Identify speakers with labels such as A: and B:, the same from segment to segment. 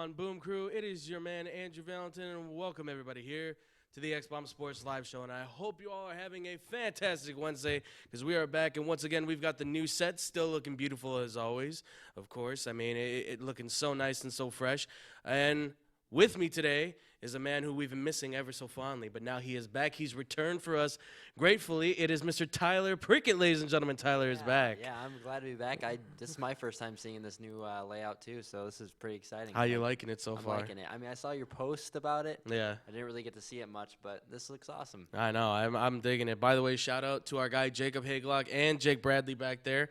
A: on, Boom Crew? It is your man, Andrew Valentin, and welcome everybody here to the X-Bomb Sports Live Show. And I hope you all are having a fantastic Wednesday because we are back. And once again, we've got the new set still looking beautiful as always, of course. I mean, it looking so nice and so fresh. And with me today is a man who we've been missing ever so fondly, but now he is back. He's returned for us gratefully. It is Mr. Tyler Prickett, ladies and gentlemen. Tyler is back.
B: Yeah, I'm glad to be back. This is my first time seeing this new layout too, so this is pretty exciting.
A: How you liking it so far?
B: I'm liking it. I mean, I saw your post about it.
A: Yeah.
B: I didn't really get to see it much, but this looks awesome.
A: I know. I'm digging it. By the way, shout out to our guy Jacob Hagelock and Jake Bradley back there,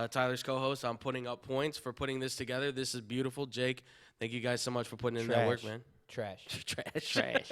A: Tyler's co-host. I'm putting up points for putting this together. This is beautiful. Jake, thank you guys so much for putting in that work, man.
C: Trash.
B: Trash.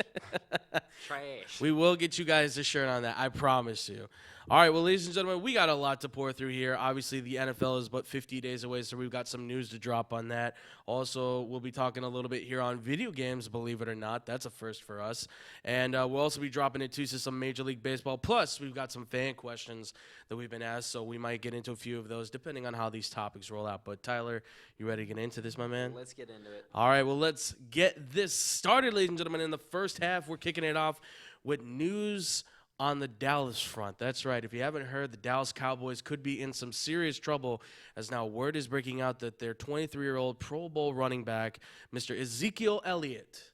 A: We will get you guys a shirt on that. I promise you. All right, well, ladies and gentlemen, we got a lot to pour through here. Obviously, the NFL is but 50 days away, so we've got some news to drop on that. Also, we'll be talking a little bit here on video games, believe it or not. That's a first for us. And we'll also be dropping into some Major League Baseball. Plus, we've got some fan questions that we've been asked, so we might get into a few of those depending on how these topics roll out. But, Tyler, you ready to get into this, my man?
B: Let's get into it.
A: All right, well, let's get this started, ladies and gentlemen. In the first half, we're kicking it off with news on the Dallas front. That's right. If you haven't heard, the Dallas Cowboys could be in some serious trouble as now word is breaking out that their 23-year-old Pro Bowl running back, Mr. Ezekiel Elliott,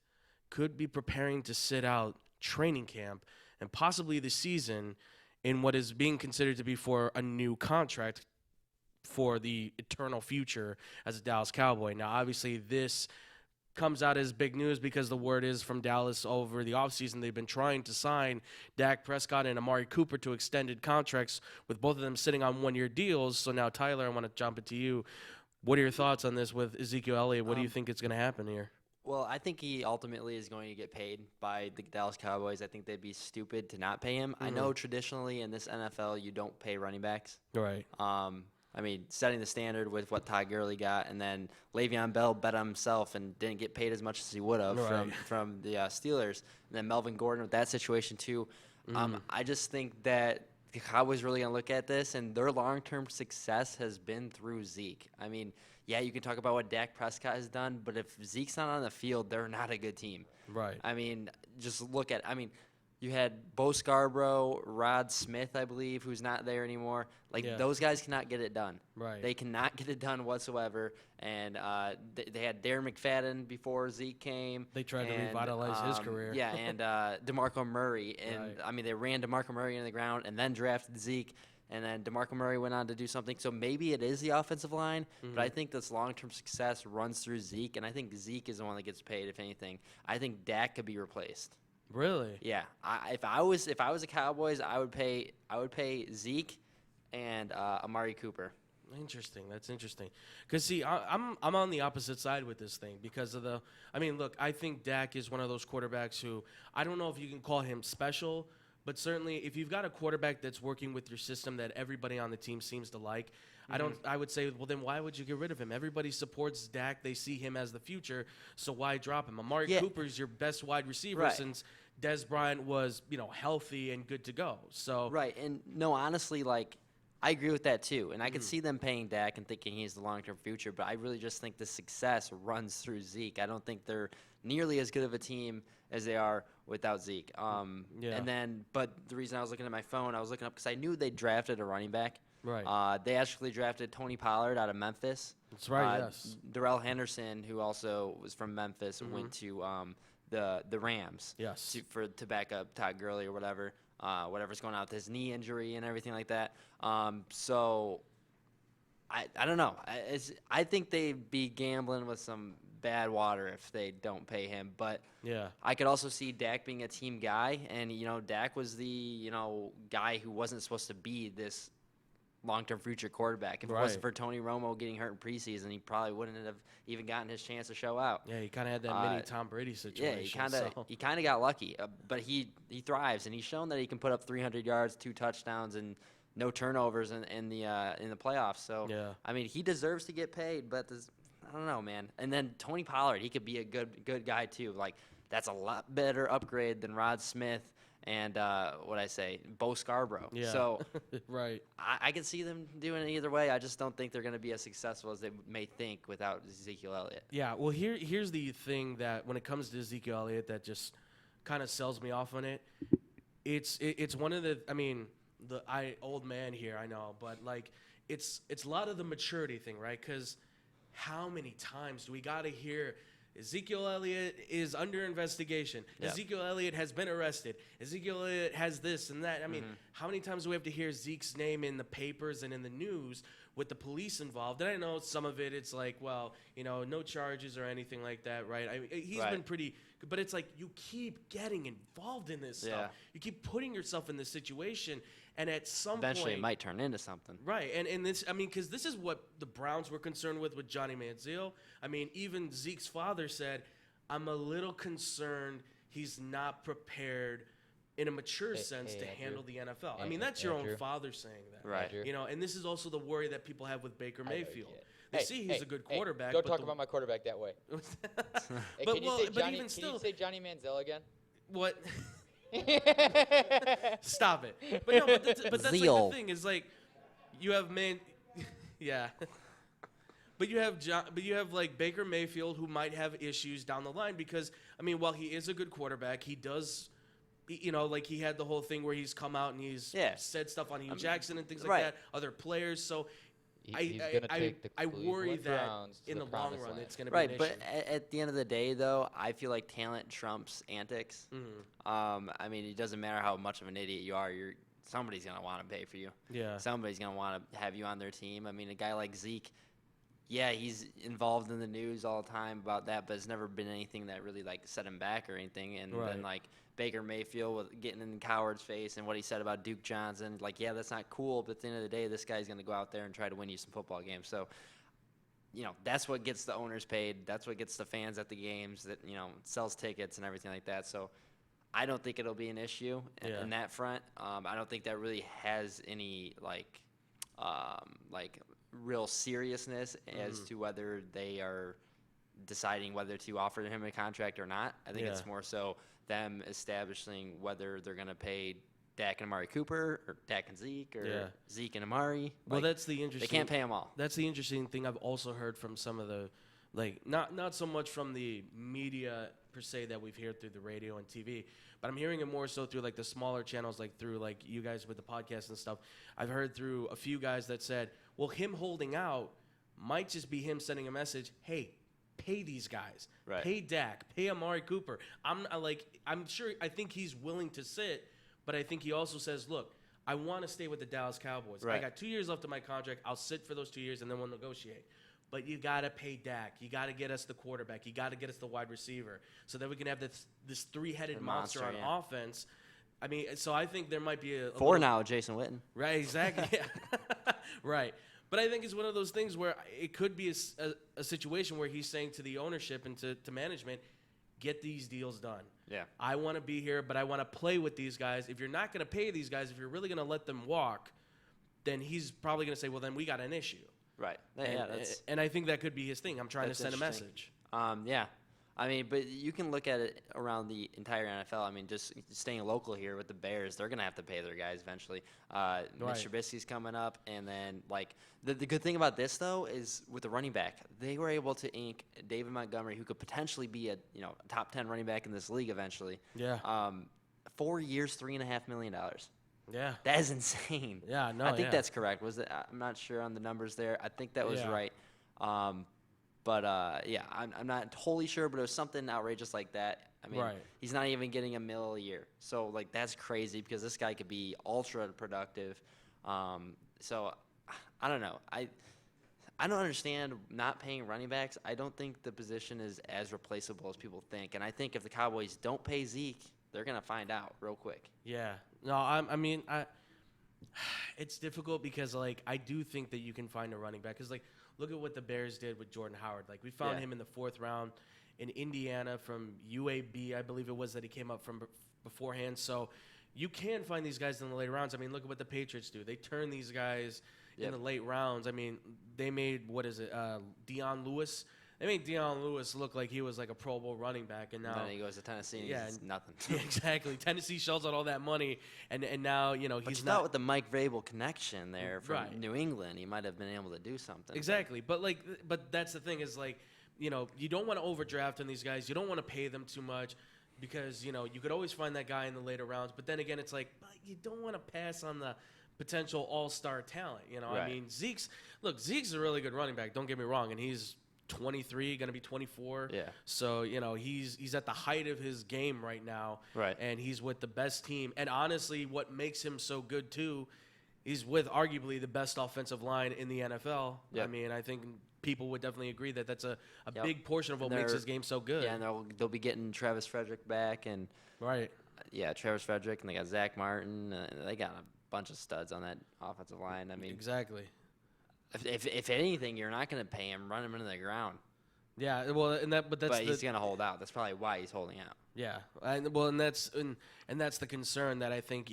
A: could be preparing to sit out training camp and possibly the season in what is being considered to be for a new contract for the eternal future as a Dallas Cowboy. Now, obviously, this comes out as big news because the word is from Dallas over the offseason they've been trying to sign Dak Prescott and Amari Cooper to extended contracts with both of them sitting on one-year deals. So now, Tyler, I want to jump into you. What are your thoughts on this with Ezekiel Elliott? What do you think is going to happen here?
B: Well, I think he ultimately is going to get paid by the Dallas Cowboys. I think they'd be stupid to not pay him. I know traditionally in this NFL you don't pay running backs.
A: Right.
B: I mean, setting the standard with what Todd Gurley got, and then Le'Veon Bell bet on himself and didn't get paid as much as he would have from the Steelers. And then Melvin Gordon with that situation too. I just think that the Cowboys really going to look at this, and their long-term success has been through Zeke. I mean, yeah, you can talk about what Dak Prescott has done, but if Zeke's not on the field, they're not a good team.
A: Right.
B: I mean, just look at you had Bo Scarborough, Rod Smith, I believe, who's not there anymore. Those guys cannot get it done.
A: Right.
B: They cannot get it done whatsoever. And they had Darren McFadden before Zeke came.
A: They tried to revitalize his career.
B: Yeah, and DeMarco Murray. And, they ran DeMarco Murray into the ground and then drafted Zeke. And then DeMarco Murray went on to do something. So maybe it is the offensive line, but I think this long-term success runs through Zeke, and I think Zeke is the one that gets paid, if anything. I think Dak could be replaced.
A: Really?
B: Yeah. If I was a Cowboys, I would pay Zeke and Amari Cooper.
A: Interesting. That's interesting. Because, see, I'm on the opposite side with this thing because of look, I think Dak is one of those quarterbacks who I don't know if you can call him special, but certainly if you've got a quarterback that's working with your system that everybody on the team seems to like, I would say, well, then why would you get rid of him? Everybody supports Dak. They see him as the future, so why drop him? Amari Cooper is your best wide receiver since Dez Bryant was, healthy and good to go. So
B: right, and no, honestly, I agree with that too, and I could see them paying Dak and thinking he's the long-term future, but I really just think the success runs through Zeke. I don't think they're nearly as good of a team as they are without Zeke. But the reason I was looking at my phone, I was looking up because I knew they drafted a running back.
A: Right.
B: They actually drafted Tony Pollard out of Memphis.
A: That's right. Yes.
B: Darrell Henderson, who also was from Memphis, went to the Rams.
A: Yes.
B: To back up Todd Gurley or whatever. Whatever's going on with his knee injury and everything like that. So I don't know. I think they'd be gambling with some bad water if they don't pay him. But I could also see Dak being a team guy, and Dak was the guy who wasn't supposed to be this long-term future quarterback. If it wasn't for Tony Romo getting hurt in preseason, he probably wouldn't have even gotten his chance to show out.
A: Yeah, he kind of had that mini Tom Brady situation.
B: Yeah, he kind of got lucky, but he thrives, and he's shown that he can put up 300 yards, 2 touchdowns, and no turnovers in the playoffs. So he deserves to get paid, but I don't know, man. And then Tony Pollard, he could be a good guy too. That's a lot better upgrade than Rod Smith and what I say, Bo Scarborough.
A: Yeah.
B: So
A: Right.
B: I can see them doing it either way. I just don't think they're going to be as successful as they may think without Ezekiel Elliott.
A: Yeah, well, here's the thing that when it comes to Ezekiel Elliott that just kind of sells me off on it. It's one of the, I mean, old man here, I know, but like it's a lot of the maturity thing, right? Because how many times do we got to hear Ezekiel Elliott is under investigation.
B: Yep.
A: Ezekiel Elliott has been arrested. Ezekiel Elliott has this and that. I mean, how many times do we have to hear Zeke's name in the papers and in the news with the police involved? And I know some of it, it's like, well, no charges or anything like that, right? I mean, he's been pretty, but it's like you keep getting involved in this stuff. You keep putting yourself in this situation, and at some
B: Eventually
A: point,
B: it might turn into something.
A: right, and this, I mean, because this is what the Browns were concerned with Johnny Manziel. I mean, even Zeke's father said, "I'm a little concerned he's not prepared in a mature sense to handle the NFL." I mean, that's your own father saying that,
B: Right?
A: And this is also the worry that people have with Baker Mayfield. They
C: Hey,
A: see he's a good quarterback.
C: Don't
A: but
C: talk about my quarterback that way. Hey,
A: but
C: can you say
A: but
C: Johnny,
A: even
C: can
A: still,
C: you say Johnny Manziel again?
A: what? Stop it. But no, but that's like
B: Zeal.
A: the thing is like you have yeah. But you have like Baker Mayfield who might have issues down the line because I mean while he is a good quarterback, he does like he had the whole thing where he's come out and he's said stuff on Hugh Jackson and things like that, other players. So
C: He's gonna take the
A: I worry
C: Cleveland
A: that
C: Browns to
A: in the long
C: promised
A: run
C: land.
A: it's going to be an issue.
B: But at the end of the day, though, I feel like talent trumps antics. I mean, it doesn't matter how much of an idiot you are. Somebody's gonna want to pay for you.
A: Yeah.
B: Somebody's gonna want to have you on their team. I mean, a guy like Zeke, yeah, he's involved in the news all the time about that, but it's never been anything that really like set him back or anything. And then like Baker Mayfield with getting in Coward's face and what he said about Duke Johnson, like, yeah, that's not cool, but at the end of the day, this guy's going to go out there and try to win you some football games. So, that's what gets the owners paid. That's what gets the fans at the games, that, sells tickets and everything like that. So I don't think it'll be an issue in that front. I don't think that really has any, like real seriousness as to whether they are deciding whether to offer him a contract or not. I think it's more so them establishing whether they're going to pay Dak and Amari Cooper or Dak and Zeke or Zeke and Amari.
A: Well, that's the interesting.
B: They can't pay them all.
A: That's the interesting thing I've also heard from some of the, not so much from the media per se that we've heard through the radio and TV, but I'm hearing it more so through like the smaller channels, like through like you guys with the podcast and stuff. I've heard through a few guys that said, well, him holding out might just be him sending a message, hey, pay these guys, pay Dak, pay Amari Cooper. I think he's willing to sit, but I think he also says, look, I want to stay with the Dallas Cowboys. I got 2 years left of my contract. I'll sit for those 2 years and then we'll negotiate. But you got to pay Dak. You got to get us the quarterback. You got to get us the wide receiver so that we can have this three-headed monster on offense. I mean, so I think there might be a
B: Four now, Jason Witten.
A: Right, exactly. Yeah. Right. But I think it's one of those things where it could be a situation where he's saying to the ownership and to management, get these deals done.
B: Yeah.
A: I want to be here, but I want to play with these guys. If you're not going to pay these guys, if you're really going to let them walk, then he's probably going to say, well, then we got an issue.
B: Right.
A: And I think that could be his thing. I'm trying to send a message.
B: Yeah. I mean, but you can look at it around the entire NFL. I mean, just staying local here with the Bears, they're going to have to pay their guys eventually. Mitch Trubisky's coming up. And then, like, the good thing about this, though, is with the running back, they were able to ink David Montgomery, who could potentially be a top 10 running back in this league eventually.
A: Yeah.
B: 4 years, $3.5 million.
A: Yeah.
B: That is insane.
A: Yeah, no,
B: I think that's correct. I'm not sure on the numbers there. I think that was right. But I'm not totally sure, but it was something outrageous like that. I mean, he's not even getting $1 million a year. So, like, that's crazy because this guy could be ultra productive. So, I don't know. I don't understand not paying running backs. I don't think the position is as replaceable as people think. And I think if the Cowboys don't pay Zeke, they're going to find out real quick.
A: Yeah. No, it's difficult because, like, I do think that you can find a running back. Because, like, look at what the Bears did with Jordan Howard. Like, we found him in the 4th round in Indiana from UAB, I believe it was, that he came up from beforehand. So you can find these guys in the late rounds. I mean, look at what the Patriots do. They turn these guys in the late rounds. I mean, they made, Deion Lewis. They made Deion Lewis look like he was like a Pro Bowl running back, and now
B: then he goes to Tennessee and he's nothing.
A: Yeah, exactly. Tennessee shells out all that money, and now
B: But
A: he's
B: you
A: not
B: thought with the Mike Vrabel connection there from
A: Right.
B: New England, he might have been able to do something.
A: Exactly, but that's the thing is you don't want to overdraft on these guys. You don't want to pay them too much because you could always find that guy in the later rounds. But then again, it's but you don't want to pass on the potential all-star talent.
B: Right.
A: I mean, Zeke's a really good running back. Don't get me wrong, and he's 23, going to be 24.
B: Yeah.
A: So, he's at the height of his game right now.
B: Right.
A: And he's with the best team. And honestly, what makes him so good, too, he's with arguably the best offensive line in the NFL.
B: Yep.
A: I mean, I think people would definitely agree that that's a
B: Yep.
A: big portion of what makes his game so good.
B: Yeah, and they'll be getting Travis Frederick back. And
A: Right.
B: Yeah, Travis Frederick, and they got Zach Martin. They got a bunch of studs on that offensive line. I mean,
A: Exactly.
B: If anything, you're not going to pay him, run him into the ground.
A: Yeah, well, but
B: He's going to hold out. That's probably why he's holding out.
A: Yeah, and that's the concern that I think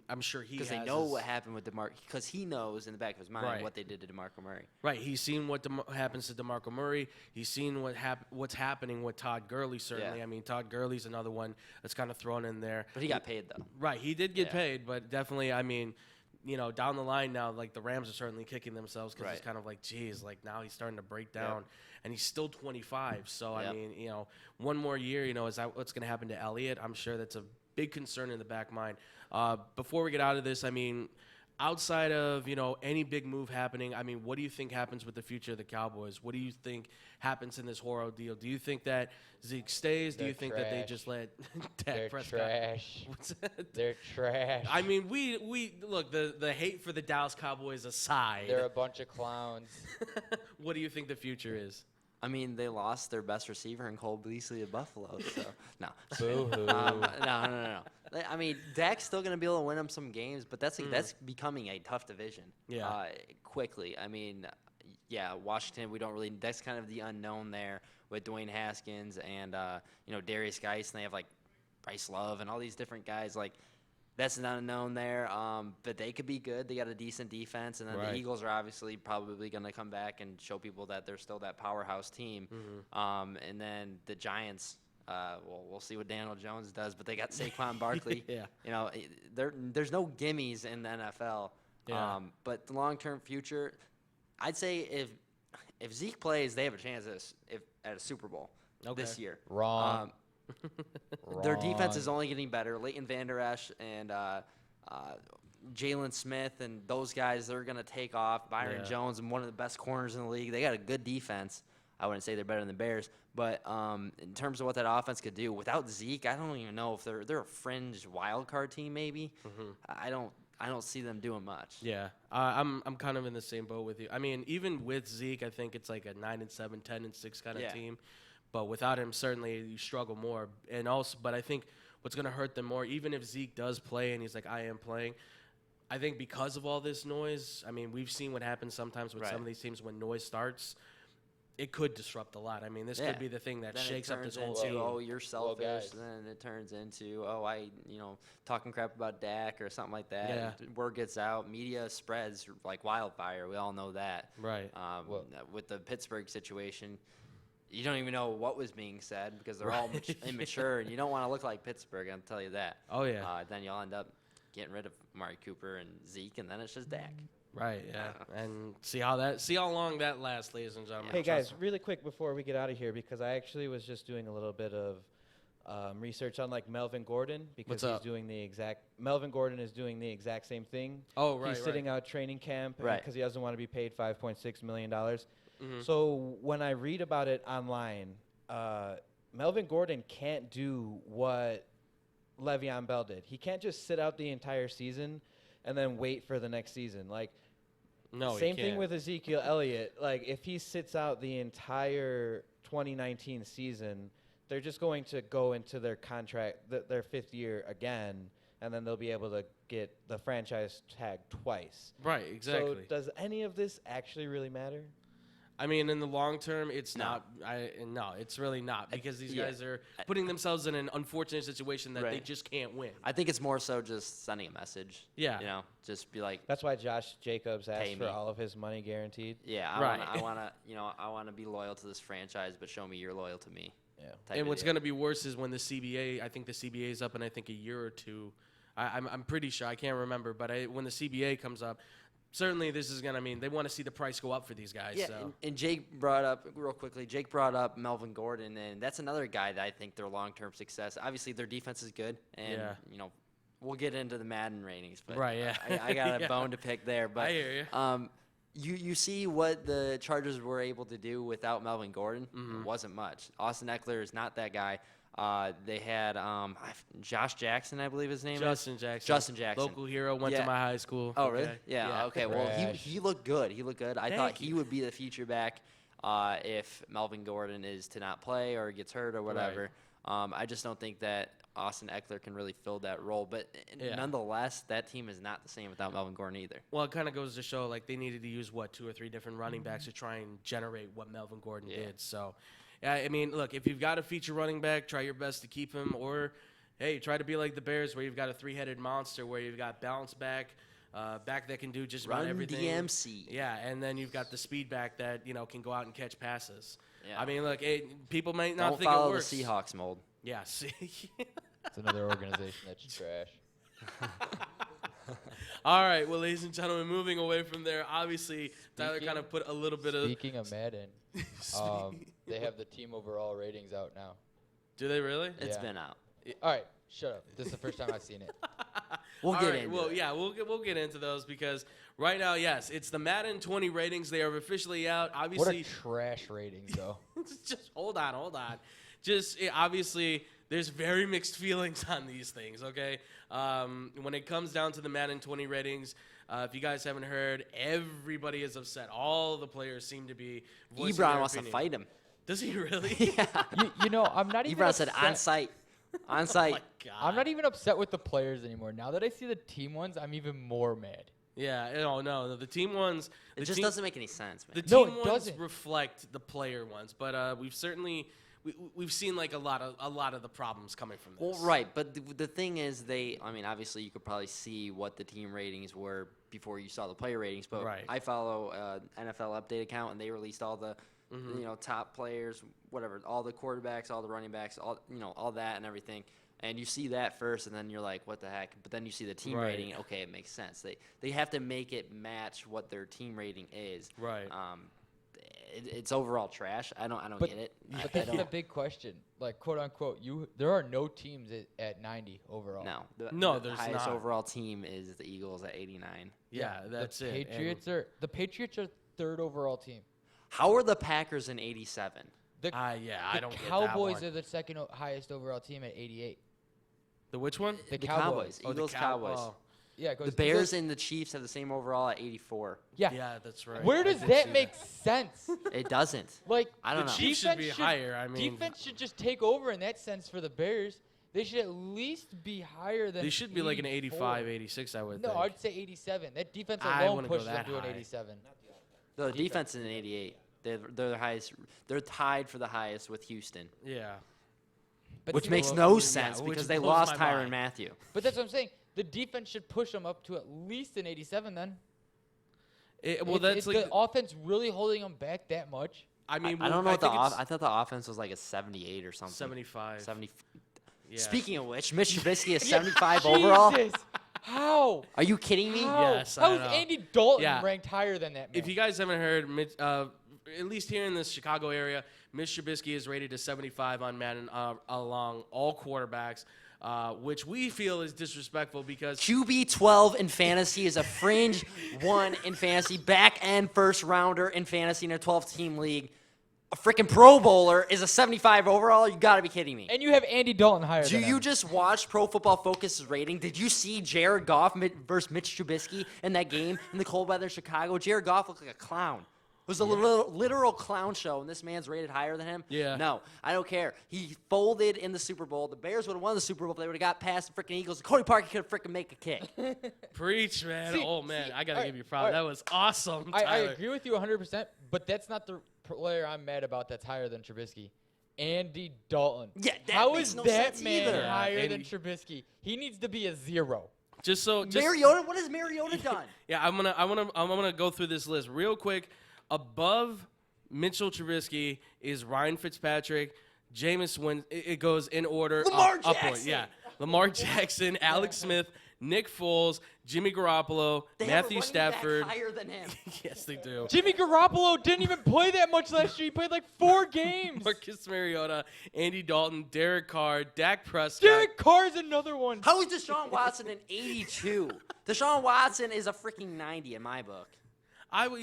A: I'm sure he has.
B: Because they know what happened with because he knows in the back of his mind
A: Right.
B: what they did to DeMarco Murray.
A: Right, he's seen what happens to DeMarco Murray. He's seen what's happening with Todd Gurley. Certainly,
B: Yeah.
A: I mean Todd Gurley's another one that's kind of thrown in there.
B: But he got paid though.
A: Right, he did get
B: Yeah.
A: paid, but definitely, I mean, down the line now, the Rams are certainly kicking themselves because it's
B: Right.
A: kind of geez, now he's starting to break down, and he's still 25. So I
B: Yep.
A: mean, one more year, is that what's going to happen to Elliott? I'm sure that's a big concern in the back mind. Before we get out of this, I mean, outside of any big move happening, I mean, what do you think happens with the future of the Cowboys? What do you think happens in this horror deal? Do you think that Zeke stays? Do you think that they
C: trash.
A: just let
C: They're
A: Dak Prescott?
C: trash.
A: What's that?
C: They're trash.
A: I mean, we look the hate for the Dallas Cowboys aside.
C: They're a bunch of clowns.
A: What do you think the future is?
B: I mean, they lost their best receiver in Cole Beasley to Buffalo. So no.
C: Boo-hoo.
B: No. I mean, Dak's still going to be able to win them some games, but that's becoming a tough division.
A: Yeah.
B: Quickly. I mean, yeah, Washington. That's kind of the unknown there with Dwayne Haskins and Darius Geis, and they have Bryce Love and all these different guys. That's an unknown there, but they could be good. They got a decent defense, and then
A: Right.
B: the Eagles are obviously probably going to come back and show people that they're still that powerhouse team.
A: Mm-hmm.
B: And then the Giants, we'll see what Daniel Jones does, but they got Saquon Barkley.
A: Yeah.
B: There's no gimmies in the NFL.
A: Yeah.
B: But the long-term future, I'd say if Zeke plays, they have a chance at a Super Bowl this year.
C: Wrong.
B: Their defense is only getting better. Leighton Vander Esch and Jalen Smith and those guys, they're going to take off. Byron Jones and one of the best corners in the league. They got a good defense. I wouldn't say they're better than the Bears. But in terms of what that offense could do, without Zeke, I don't even know if they're a fringe wild card team maybe. I don't see them doing much.
A: Yeah, I'm kind of in the same boat with you. I mean, even with Zeke, I think it's a 9-7, 10-6 kind of team. But without him, certainly you struggle more. And also, but I think what's going to hurt them more, even if Zeke does play and he's I am playing, I think because of all this noise, I mean, we've seen what happens sometimes with some of these teams when noise starts. It could disrupt a lot. I mean, this could be the thing that
B: then
A: shakes up this
B: into,
A: whole team.
B: Oh, you're selfish.
C: guys.
B: Then it turns into, talking crap about Dak or something like that.
A: Yeah.
B: Word gets out. Media spreads like wildfire. We all know that.
A: Right.
B: With the Pittsburgh situation, you don't even know what was being said because they're all immature, and you don't want to look like Pittsburgh, I'll tell you that.
A: Oh, yeah.
B: Then you'll end up getting rid of Amari Cooper and Zeke, and then it's just Dak.
A: Right, yeah. And see how long that lasts, ladies and gentlemen.
D: Hey guys, really quick before we get out of here, because I actually was just doing a little bit of research on Melvin Gordon, because Melvin Gordon is doing the exact same thing.
A: Oh, right.
D: He's sitting out training camp because he doesn't want to be paid $5.6 million.
A: Mm-hmm.
D: So when I read about it online, Melvin Gordon can't do what Le'Veon Bell did. He can't just sit out the entire season and then wait for the next season.
A: No,
D: same thing with Ezekiel Elliott. If he sits out the entire 2019 season, they're just going to go into their contract, their fifth year again, and then they'll be able to get the franchise tag twice.
A: Right, exactly.
D: So does any of this actually really matter?
A: I mean, in the long term, it's not. No, it's really not because these guys are putting themselves in an unfortunate situation that they just can't win.
B: I think it's more so just sending a message.
A: Yeah.
B: You know, just be like.
D: That's why Josh Jacobs asked
B: Pay
D: for
B: me.
D: all of his money guaranteed.
B: Yeah, I want to, I want to be loyal to this franchise, but show me you're loyal to me.
D: Yeah.
A: And what's going to be worse is when the CBA. I think the CBA is up in a year or two. I'm pretty sure. I can't remember, but when the CBA comes up. Certainly, this is gonna mean they want to see the price go up for these guys.
B: Yeah,
A: so.
B: and Jake brought up real quickly. Jake brought up Melvin Gordon, and that's another guy that I think their long-term success. Obviously, their defense is good, and we'll get into the Madden ratings. But
A: right, yeah,
B: I got a bone to pick there. But
A: I hear you.
B: You see what the Chargers were able to do without Melvin Gordon.
A: Mm-hmm.
B: It wasn't much. Austin Eckler is not that guy. They had Josh Jackson, I believe his name
A: Justin
B: is.
A: Jackson.
B: Justin Jackson.
A: Local hero, went to my high school.
B: Oh, really? Yeah. Okay. Well,
D: Trash.
B: he looked good. He looked good. I
A: Thank
B: thought
A: you.
B: he would be the future back if Melvin Gordon is to not play or gets hurt or whatever. I just don't think that Austin Eckler can really fill that role. But nonetheless, that team is not the same without Melvin Gordon either.
A: Well, it kind of goes to show like they needed to use 2 or 3 different running backs to try and generate what Melvin Gordon did. So. I mean, look, if you've got a feature running back, try your best to keep him. Or, hey, try to be like the Bears where you've got a 3-headed monster where you've got bounce back that can do just about everything.
B: DMC.
A: Yeah, and then you've got the speed back that, can go out and catch passes.
B: Yeah.
A: I mean, look, people might not
B: Don't
A: think it
B: follow the
A: works.
B: Seahawks mold.
A: Yeah, see.
C: It's another organization that's trash.
A: All right, well, ladies and gentlemen, moving away from there, obviously, Tyler kind of put a little bit of...
C: Speaking of Madden, they have the team overall ratings out now.
A: Do they really?
B: It's
C: Yeah.
B: been out.
C: All right, shut up. This is the first time I've seen it.
B: We'll
A: All
B: get
A: right,
B: into
A: well,
B: it.
A: yeah, we'll get into those because right now, yes, it's the Madden 20 ratings. They are officially out.
C: What
A: Obviously,
C: a trash ratings, though.
A: just hold on. Just obviously, there's very mixed feelings on these things. Okay, when it comes down to the Madden 20 ratings, if you guys haven't heard, everybody is upset. All the players seem to be. voicing
B: Ebron
A: their
B: wants to
A: opinion.
B: fight him.
A: Does he really?
B: Yeah.
C: you know, I'm not even
B: Ebron
C: upset.
B: said on site. On
A: Oh
B: site.
A: my God.
C: I'm not even upset with the players anymore. Now that I see the team ones, I'm even more mad.
A: Yeah. No. The team ones.
B: It just doesn't make any sense, man.
A: The
C: No,
A: team
C: it
A: ones
C: doesn't.
A: reflect the player ones, but we've certainly we've seen like a lot of the problems coming from this.
B: Well, right, but the thing is, obviously you could probably see what the team ratings were before you saw the player ratings, but
A: Right.
B: I follow NFL Update account, and they released all the, top players, whatever, all the quarterbacks, all the running backs, all that and everything. And you see that first, and then you're like, what the heck? But then you see the team
A: Right.
B: rating, okay, it makes sense. They have to make it match what their team rating is.
A: Right.
B: It's overall trash. I don't
C: But-
B: get it.
C: But
B: I
C: that's the
B: don't.
C: big question. Like, quote unquote, there are no teams at 90 overall.
B: No.
A: No,
B: the
A: there's
B: highest
A: not.
B: overall team is the Eagles at 89.
A: Yeah, that's
C: the
A: it.
C: Patriots are third overall team.
B: How are the Packers in 87?
C: The,
A: I
C: the
A: don't get that
C: Cowboys
A: one.
C: are the second highest overall team at 88.
A: The which one?
C: The
B: The
C: Cowboys.
A: Oh, the
B: Eagles,
A: Cow-
B: Cowboys.
A: oh.
C: Yeah, it goes
B: The Bears
C: Eagles-
B: and the Chiefs have the same overall at 84.
C: Yeah.
A: Yeah, that's right.
C: Where
A: I
C: does
A: did
C: that
A: see
C: make sense?
B: It doesn't.
C: Like,
B: I don't
A: The
B: know.
A: Chiefs should be
C: defense
A: higher. I mean,
C: defense should just take over in that sense for the Bears. They should at least be higher than.
A: they should be like an
C: 84.
A: 85, 86, I would
C: No,
A: think.
C: I'd say 87. That defense
A: I
C: alone
A: wouldn't go
C: pushes them
A: that
C: to an
A: high.
C: 87.
B: The defense is in 88. They're the highest. They're tied for the highest with Houston,
A: Yeah.
C: But
B: which
C: see,
B: makes
A: well,
B: no
A: yeah,
B: sense
A: which
B: because they
A: blows
B: lost
A: my
B: Tyrann
A: mind.
B: Mathieu.
C: But that's what I'm saying. The defense should push them up to at least an 87 then.
A: That's
C: Is the offense really holding them back that much?
A: I mean,
B: I don't know what
A: think
B: I thought the offense was like a 78 or something.
A: 75.
B: 70.
A: Yeah.
B: Speaking of which, Mitch Trubisky is 75 overall.
C: Jesus. How?
B: Are you kidding me?
C: How?
A: Yes, I
C: How is
A: know.
C: Andy Dalton
A: Yeah.
C: ranked higher than that man?
A: If you guys haven't heard, at least here in the Chicago area, Mitch Trubisky is rated to 75 on Madden along all quarterbacks, which we feel is disrespectful because
B: QB 12 in fantasy is a fringe one in fantasy, back end first rounder in fantasy in a 12-team league. A freaking Pro Bowler is a 75 overall. You got to be kidding me.
C: and you have Andy Dalton higher
B: Do
C: than
B: you
C: him.
B: just watch Pro Football Focus's rating? Did you see Jared Goff versus Mitch Trubisky in that game in the cold weather in Chicago? Jared Goff looked like a clown. It was a literal clown show, and this man's rated higher than him?
A: Yeah.
B: No, I don't care. He folded in the Super Bowl. The Bears would have won the Super Bowl if they would have got past the freaking Eagles. Cody Parkey could have freaking make a kick.
A: Preach, man.
C: See,
A: I got to give you
C: all
A: props.
C: right.
A: That was awesome,
C: I
A: Tyler.
C: agree with you 100%, but that's not the player I'm mad about that's higher than Trubisky. Andy Dalton.
B: Yeah, that
C: How
B: makes
C: is
B: no
C: that
B: sense
C: man
B: either.
C: higher than
A: Andy-
C: Trubisky? He needs to be a 0.
A: Just
B: Mariota, what has Mariota done?
A: Yeah, I'm gonna go through this list real quick. Above Mitchell Trubisky is Ryan Fitzpatrick, Jameis Winston. It goes in order.
B: Lamar
A: upward.
B: Jackson.
A: Yeah, Lamar Jackson, Alex Smith, Nick Foles, Jimmy Garoppolo,
B: They
A: Matthew
B: have a running back
A: Stafford.
B: higher than him.
A: Yes, they do.
C: Jimmy Garoppolo didn't even play that much last year. He played like 4 games.
A: Marcus Mariota, Andy Dalton, Derek Carr, Dak Prescott.
C: Derek Carr's another one.
B: How is Deshaun Watson an 82? Deshaun Watson is a freaking 90 in my book.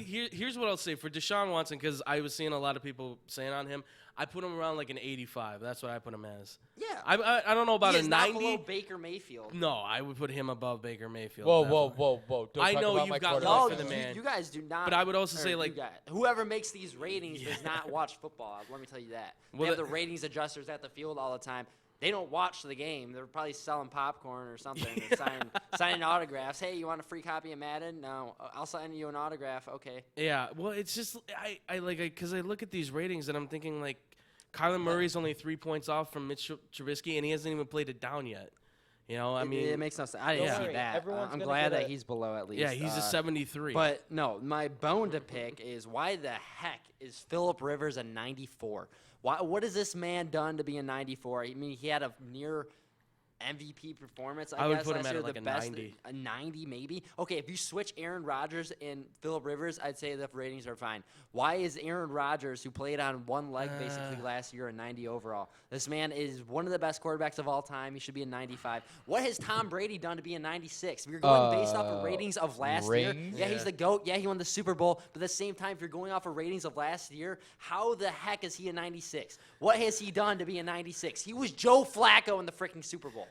A: Here's what I'll say for Deshaun Watson, because I was seeing a lot of people saying on him. I put him around like an 85. That's what I put him as.
B: Yeah.
A: I don't know about
B: He
A: a
B: is not
A: 90.
B: below Baker Mayfield.
A: No, I would put him above Baker Mayfield.
C: Whoa,
A: definitely.
C: whoa. Don't
A: I
C: talk
A: know
C: about
A: you've
C: my
A: got
C: quarterback
A: love
B: No,
A: for the man.
B: you guys do not.
A: But I would also
B: or
A: say,
B: you
A: like-
B: guys- whoever makes these ratings does not watch football. Let me tell you that.
A: Well,
B: they have
A: the-
B: the ratings adjusters at the field all the time. They don't watch the game. They're probably selling popcorn or something. They're signing autographs. Hey, you want a free copy of Madden? No, I'll sign you an autograph. Okay.
A: Yeah, well, it's just because I look at these ratings and I'm thinking like Kyler Murray's only 3 points off from Mitch Trubisky and he hasn't even played it down yet. You know, I mean,
B: it makes no sense. I didn't
C: Don't
B: see
C: worry,
B: that.
C: everyone's
B: I'm
C: gonna
B: glad
C: get
B: that
C: a-
B: he's below at least.
A: yeah, he's a 73.
B: But no, my bone to pick is why the heck is Phillip Rivers a 94? What has this man done to be a 94? I mean, he had a near MVP performance.
A: I would
B: guess
A: put him
B: last
A: at,
B: year,
A: like,
B: the
A: a
B: best,
A: 90.
B: a 90 maybe. Okay, if you switch Aaron Rodgers and Phillip Rivers, I'd say the ratings are fine. Why is Aaron Rodgers, who played on one leg basically last year, a 90 overall? This man is one of the best quarterbacks of all time. He should be a 95. What has Tom Brady done to be a 96? If you're going based off of ratings of last year,
C: rings?
B: yeah, he's the GOAT. Yeah, he won the Super Bowl. But at the same time, if you're going off of ratings of last year, how the heck is he a 96? What has he done to be a 96? He was Joe Flacco in the freaking Super Bowl.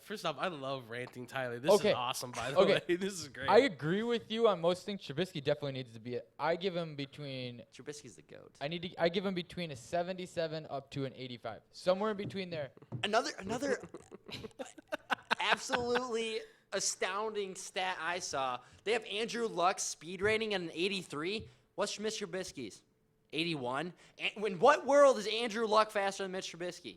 A: First off, I love ranting Tyler. This
C: Okay.
A: is awesome, by the
C: Okay.
A: way. This is great.
C: I agree with you on most things. Trubisky definitely needs to be I give him between
B: Trubisky's the GOAT.
C: I give him between a 77 up to an 85. Somewhere in between there.
B: Another absolutely astounding stat I saw. They have Andrew Luck's speed rating at an 83. What's Mitch Trubisky's? 81. In what world is Andrew Luck faster than Mitch Trubisky?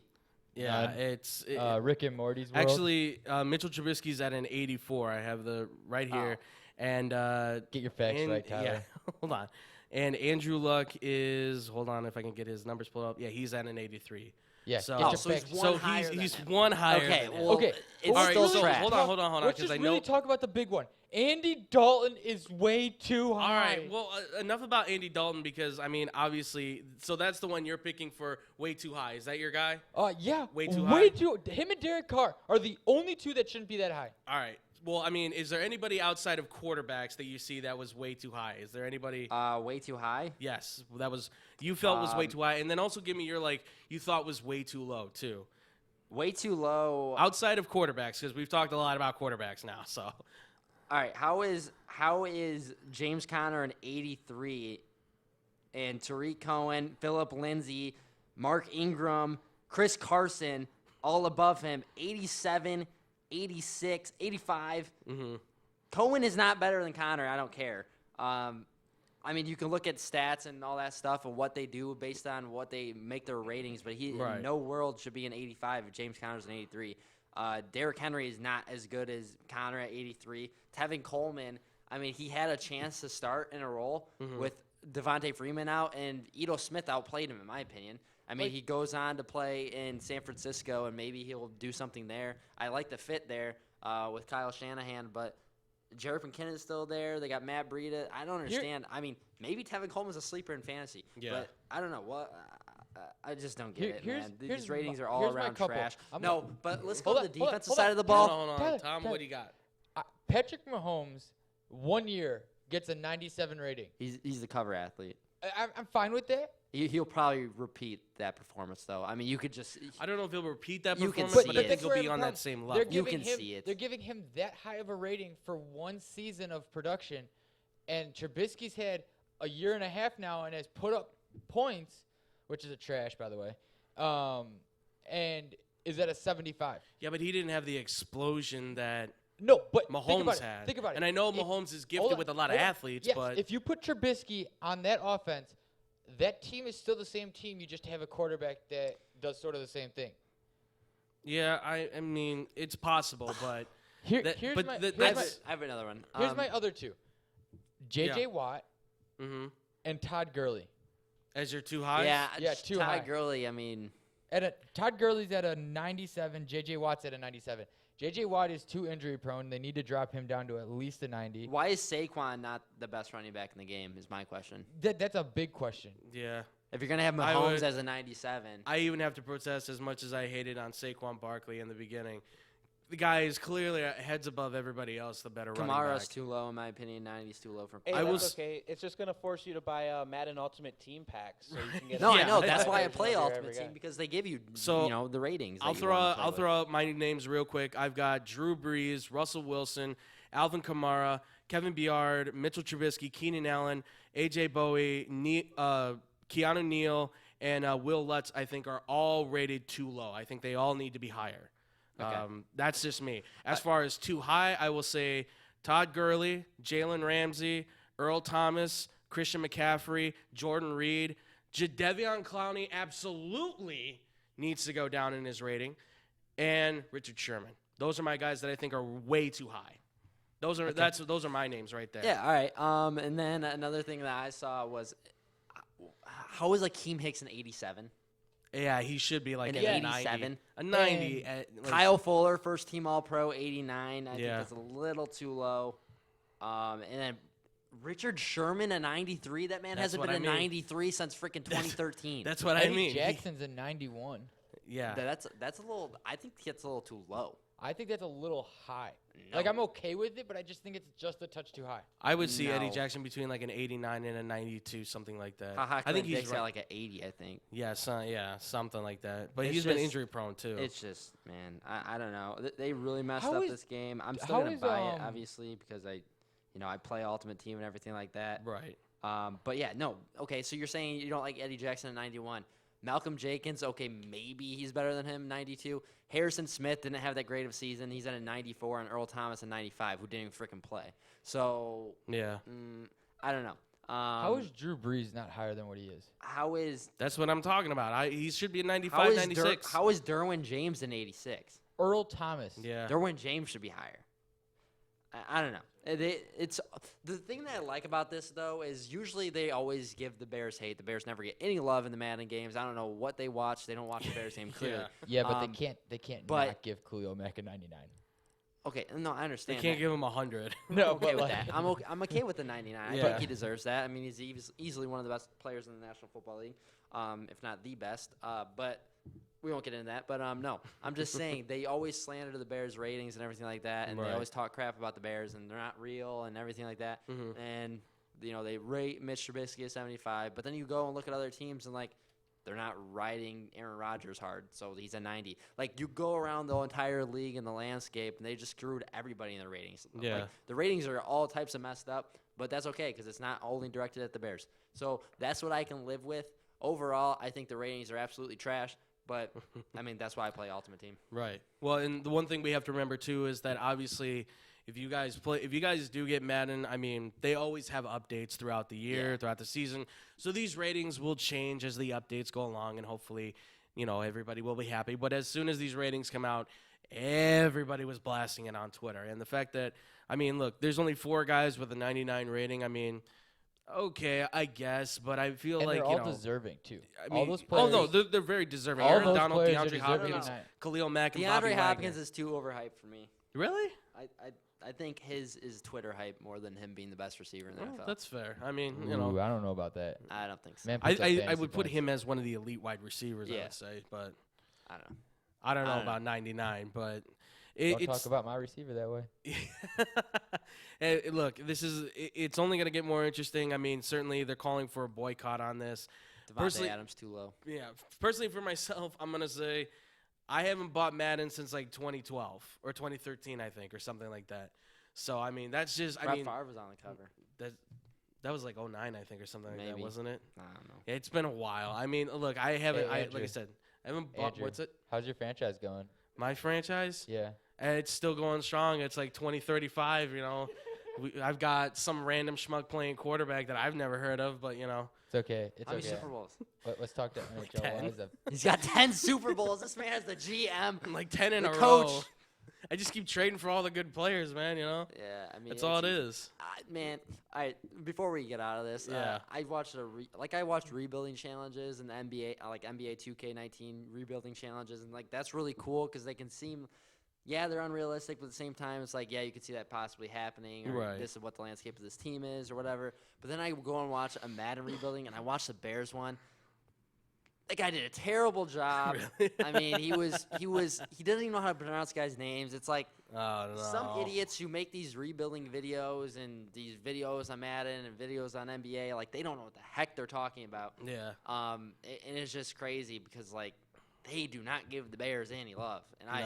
A: yeah,
C: None.
A: it's
C: Rick and Morty's world.
A: actually Mitchell Trubisky's at an 84. I have the right here, and
C: Get your facts right, Tyler.
A: Yeah, hold on. And Andrew Luck is hold on if I can get his numbers pulled up. Yeah, he's at an 83.
C: Yeah,
A: So,
C: get your
B: so he's
C: facts.
B: one
A: so
B: higher than
A: he's
B: him.
A: one higher.
B: Okay,
A: than him.
B: well,
C: Okay,
B: it's
A: all right,
B: still
A: so
B: trash.
A: hold on,
C: Let's
A: because
C: just
A: I
C: really
A: know.
C: talk about the big one. Andy Dalton is way too high.
A: All right, well, enough about Andy Dalton because I mean, obviously, so that's the one you're picking for way too high. Is that your guy?
C: Yeah.
A: Way too high?
C: Him and Derek Carr are the only two that shouldn't be that high.
A: All right. Well, I mean, is there anybody outside of quarterbacks that you see that was way too high? Is there anybody?
B: Way too high.
A: Yes, that was you felt was way too high, and then also give me your you thought was way too low too.
B: Way too low.
A: Outside of quarterbacks, because we've talked a lot about quarterbacks now. So,
B: All right, how is James Conner an 83 and Tariq Cohen, Philip Lindsay, Mark Ingram, Chris Carson all above him, 87, 86, 85. Cohen is not better than Conner. I don't care. I mean, you can look at stats and all that stuff and what they do based on what they make their ratings, but he
A: Right.
B: in no world should be an 85 if James Conner's an 83. Derrick Henry is not as good as Conner at 83. Tevin Coleman, I mean, he had a chance to start in a role with Devontae Freeman out, and Ito Smith outplayed him, in my opinion. I mean, he goes on to play in San Francisco, and maybe he'll do something there. I like the fit there with Kyle Shanahan, but Jared McKinnon's still there. They got Matt Breida. I don't understand. I mean, maybe Tevin Coleman's a sleeper in fantasy.
A: Yeah.
B: But I don't know. What I just don't get it,
C: Here's-
B: man.
C: here's
B: These ratings
C: my-
B: are all
C: here's my
B: around
C: couple.
B: trash.
C: I'm
B: No,
C: not-
B: but let's go
C: Hold
B: to
C: on,
B: the
C: hold on,
B: defensive
C: hold
B: side
C: on.
B: of the
A: hold
B: ball.
A: on, hold on,
C: Tyler,
A: Tom.
C: Tyler.
A: What do you got?
C: Patrick Mahomes, 1 year, gets a 97 rating.
B: He's the cover athlete.
C: I'm fine with that.
B: He'll probably repeat that performance, though. I mean, you could just
A: I don't know if he'll repeat that
B: You can
A: performance,
B: see
A: but
B: it.
A: I think
C: that's
A: he'll
C: where I
A: be
C: have a
A: on
C: problem.
A: that same
C: They're
A: level.
B: You
C: giving
B: can
C: him,
B: see it.
C: They're giving him that high of a rating for one season of production, and Trubisky's had a year and a half now and has put up points, which is a trash, by the way, and is at a 75.
A: Yeah, but he didn't have the explosion that
C: No, but
A: Mahomes had.
C: Think about it.
A: And I know
C: If-
A: Mahomes is
C: hold
A: gifted
C: on,
A: with a lot of
C: hold on.
A: athletes,
C: Yes,
A: but
C: if you put Trubisky on that offense, that team is still the same team. You just have a quarterback that does sort of the same thing.
A: yeah, I mean, it's possible, but
C: Here's
A: but
C: my,
A: that-
C: here's
A: that's-
B: I have another one.
C: my, my other two. J.J.
A: Yeah.
C: Watt
A: hmm
C: and Todd Gurley.
A: as your two highs.
B: Yeah,
C: Yeah,
B: just
C: too
B: Todd
C: high.
B: Gurley. I mean,
C: Todd Gurley's at a 97. J.J. Watt's at a 97. J.J. Watt is too injury prone. They need to drop him down to at least a 90.
B: why is Saquon not the best running back in the game? Is my question.
C: That's a big question.
A: Yeah.
B: If you're gonna have
A: I
B: Mahomes
A: would-
B: as a 97,
A: I even have to protest as much as I hated on Saquon Barkley in the beginning. The guy is clearly heads above everybody else, the better running
B: Kamara's
A: back.
B: too low in my opinion. 90's too low for.
D: Hey,
A: I
D: that's
A: was-
D: okay. It's just gonna force you to buy a Madden Ultimate Team pack, so you can get.
B: No,
A: Yeah.
B: I know. That's why I
D: version
B: play
D: of your
B: Ultimate
D: every
B: Team
D: guy.
B: because they give you,
A: So,
B: the ratings.
A: I'll throw out my names real quick. I've got Drew Brees, Russell Wilson, Alvin Kamara, Kevin Byard, Mitchell Trubisky, Keenan Allen, AJ Bowie, Keanu Neal, and Will Lutz. I think are all rated too low. I think they all need to be higher.
B: Okay.
A: That's just me. As far as too high, I will say Todd Gurley, Jalen Ramsey, Earl Thomas, Christian McCaffrey, Jordan Reed, Jadeveon Clowney absolutely needs to go down in his rating, and Richard Sherman. Those are my guys that I think are way too high. Those are my names right there.
B: Yeah. All right. And then another thing that I saw was, how is Akeem Hicks an 87?
A: Yeah, he should be like
B: An
A: a
B: 87?
A: 90. A 90. Like,
B: Kyle Fuller, first team All Pro, 89. I think
A: Yeah.
B: that's a little too low. And then Richard Sherman, a 93. That man
A: That's
B: hasn't
A: what
B: been
A: I
B: a
A: mean.
B: 93 since freaking 2013.
A: That's what I
C: Eddie
A: mean.
C: Jackson's a 91.
A: Yeah.
B: That's a little. I think that's a little too low.
C: I think that's a little high.
B: No.
C: Like, I'm okay with it, but I just think it's just a touch too high.
A: I would see Eddie
B: No.
A: Jackson between like an 89 and a 92, something like that.
B: I
A: think he's
B: Diggs got
A: right.
B: like an 80. I think.
A: Yeah, something like that. But
B: It's
A: he's been
B: just-
A: injury prone too.
B: It's just, man, I don't know. They really messed
C: How
B: up
C: is-
B: this game. I'm still
C: how
B: gonna
C: is,
B: buy it, obviously, because I play Ultimate Team and everything like that.
A: right.
B: But yeah, no. Okay, so you're saying you don't like Eddie Jackson at 91. Malcolm Jenkins, okay, maybe he's better than him, 92. Harrison Smith didn't have that great of a season. He's at a 94, and Earl Thomas a 95, who didn't even freaking play. So,
A: Yeah.
B: I don't know.
C: How is Drew Brees not higher than what he is?
B: how is
A: That's what I'm talking about. He should be a
B: how
A: 95,
B: is
A: 96.
B: how is Derwin James an 86?
C: Earl Thomas.
A: Yeah.
B: Derwin James should be higher. I don't know. It's the thing that I like about this though is usually they always give the Bears hate. The Bears never get any love in the Madden games. I don't know what they watch. They don't watch the Bears game clearly.
C: Yeah, but
B: Um,
C: they can't
B: but-
C: not give Khalil Mack a 99.
B: Okay, no, I
A: They
B: understand.
A: can't
B: that.
A: give him 100.
C: No,
B: I'm okay
C: but
B: with
C: like,
B: that. I'm okay with the 99. I
A: Yeah.
B: think he deserves that. I mean, he's easily one of the best players in the National Football League, if not the best. But we won't get into that. But no, I'm just saying they always slander the Bears' ratings and everything like that, and
A: Right.
B: they always talk crap about the Bears, and they're not real and everything like that.
A: Mhm.
B: And they rate Mitch Trubisky at 75, but then you go and look at other teams and like. They're not riding Aaron Rodgers hard, so he's a 90. Like, you go around the entire league and the landscape, and they just screwed everybody in the ratings.
A: Yeah.
B: Like, the ratings are all types of messed up, but that's okay because it's not only directed at the Bears. So that's what I can live with. Overall, I think the ratings are absolutely trash, but, I mean, that's why I play Ultimate Team.
A: Right. Well, and the one thing we have to remember too is that obviously, if you guys do get Madden, I mean, they always have updates throughout the year,
B: Yeah.
A: throughout the season. So these ratings will change as the updates go along, and hopefully, everybody will be happy. But as soon as these ratings come out, everybody was blasting it on Twitter, and the fact that, I mean, look, there's only 4 guys with a 99 rating. I mean, okay, I guess, but I feel
C: and
A: like
C: they're all deserving too.
A: I
C: all
A: mean,
C: those players.
A: oh no, they're very deserving.
C: all
A: Aaron
C: those
A: Donald,
C: players are
A: DeAndre
C: deserving
A: Hopkins,
C: of 99.
A: Khalil Mack, and Bobby
B: DeAndre
A: Wagner.
B: Hopkins is too overhyped for me.
A: Really?
B: I think his is Twitter hype more than him being the best receiver in the
A: Oh,
B: NFL.
A: that's fair. I mean,
C: Ooh, I don't know about that.
B: I don't think so.
C: Man,
A: I
C: puts up
A: I
C: fantasy
A: would put
C: points.
A: him as one of the elite wide receivers. I
B: Yeah.
A: would say, but
B: I don't know.
A: I don't know
B: I don't
A: about 99. But
C: Don't
A: it's
C: talk about my receiver that way.
A: Look, it's only going to get more interesting. I mean, certainly they're calling for a boycott on this.
B: Devontae
A: Personally-
B: Adams too low.
A: Yeah, personally for myself, I'm going to say I haven't bought Madden since like 2012 or 2013, I think, or something like that. So I mean, that's just
B: Brett Favre was on the cover.
A: that That was like 09, I think, or something like that,
B: Maybe.
A: wasn't it?
B: I don't know.
A: Yeah, it's been a while. I mean, look, I haven't.
C: Hey,
A: like I
C: Andrew.
A: said, I haven't bought.
C: Andrew,
A: What's it?
C: How's your franchise going?
A: My franchise?
C: Yeah.
A: And it's still going strong. It's like 2035. You know, I've got some random schmuck playing quarterback that I've never heard of, but you know,
C: It's okay. It's
B: How many
C: okay.
B: Super Bowls?
C: Let's talk to NHL
A: 10.
C: wise.
B: He's got 10 Super Bowls. This man is the GM.
A: like 10 in
B: The
A: a
B: coach.
A: row. I just keep trading for all the good players, man. You know,
B: Yeah, I mean,
A: that's all it is.
B: Man, all right. Before we get out of this,
A: Yeah.
B: I watched I watched rebuilding challenges and the NBA, like NBA 2K19 rebuilding challenges, and like that's really cool because they can seem, yeah, they're unrealistic, but at the same time, it's like, yeah, you can see that possibly happening, or
A: Right.
B: this is what the landscape of this team is, or whatever. But then I go and watch a Madden rebuilding, and I watched the Bears one. That guy did a terrible job.
A: Really?
B: I mean, he doesn't even know how to pronounce guys' names. It's like
A: Oh no.
B: some idiots who make these rebuilding videos and these videos on Madden and videos on NBA, like they don't know what the heck they're talking about.
A: Yeah.
B: And it's just crazy because like they do not give the Bears any love, and
A: No.
B: I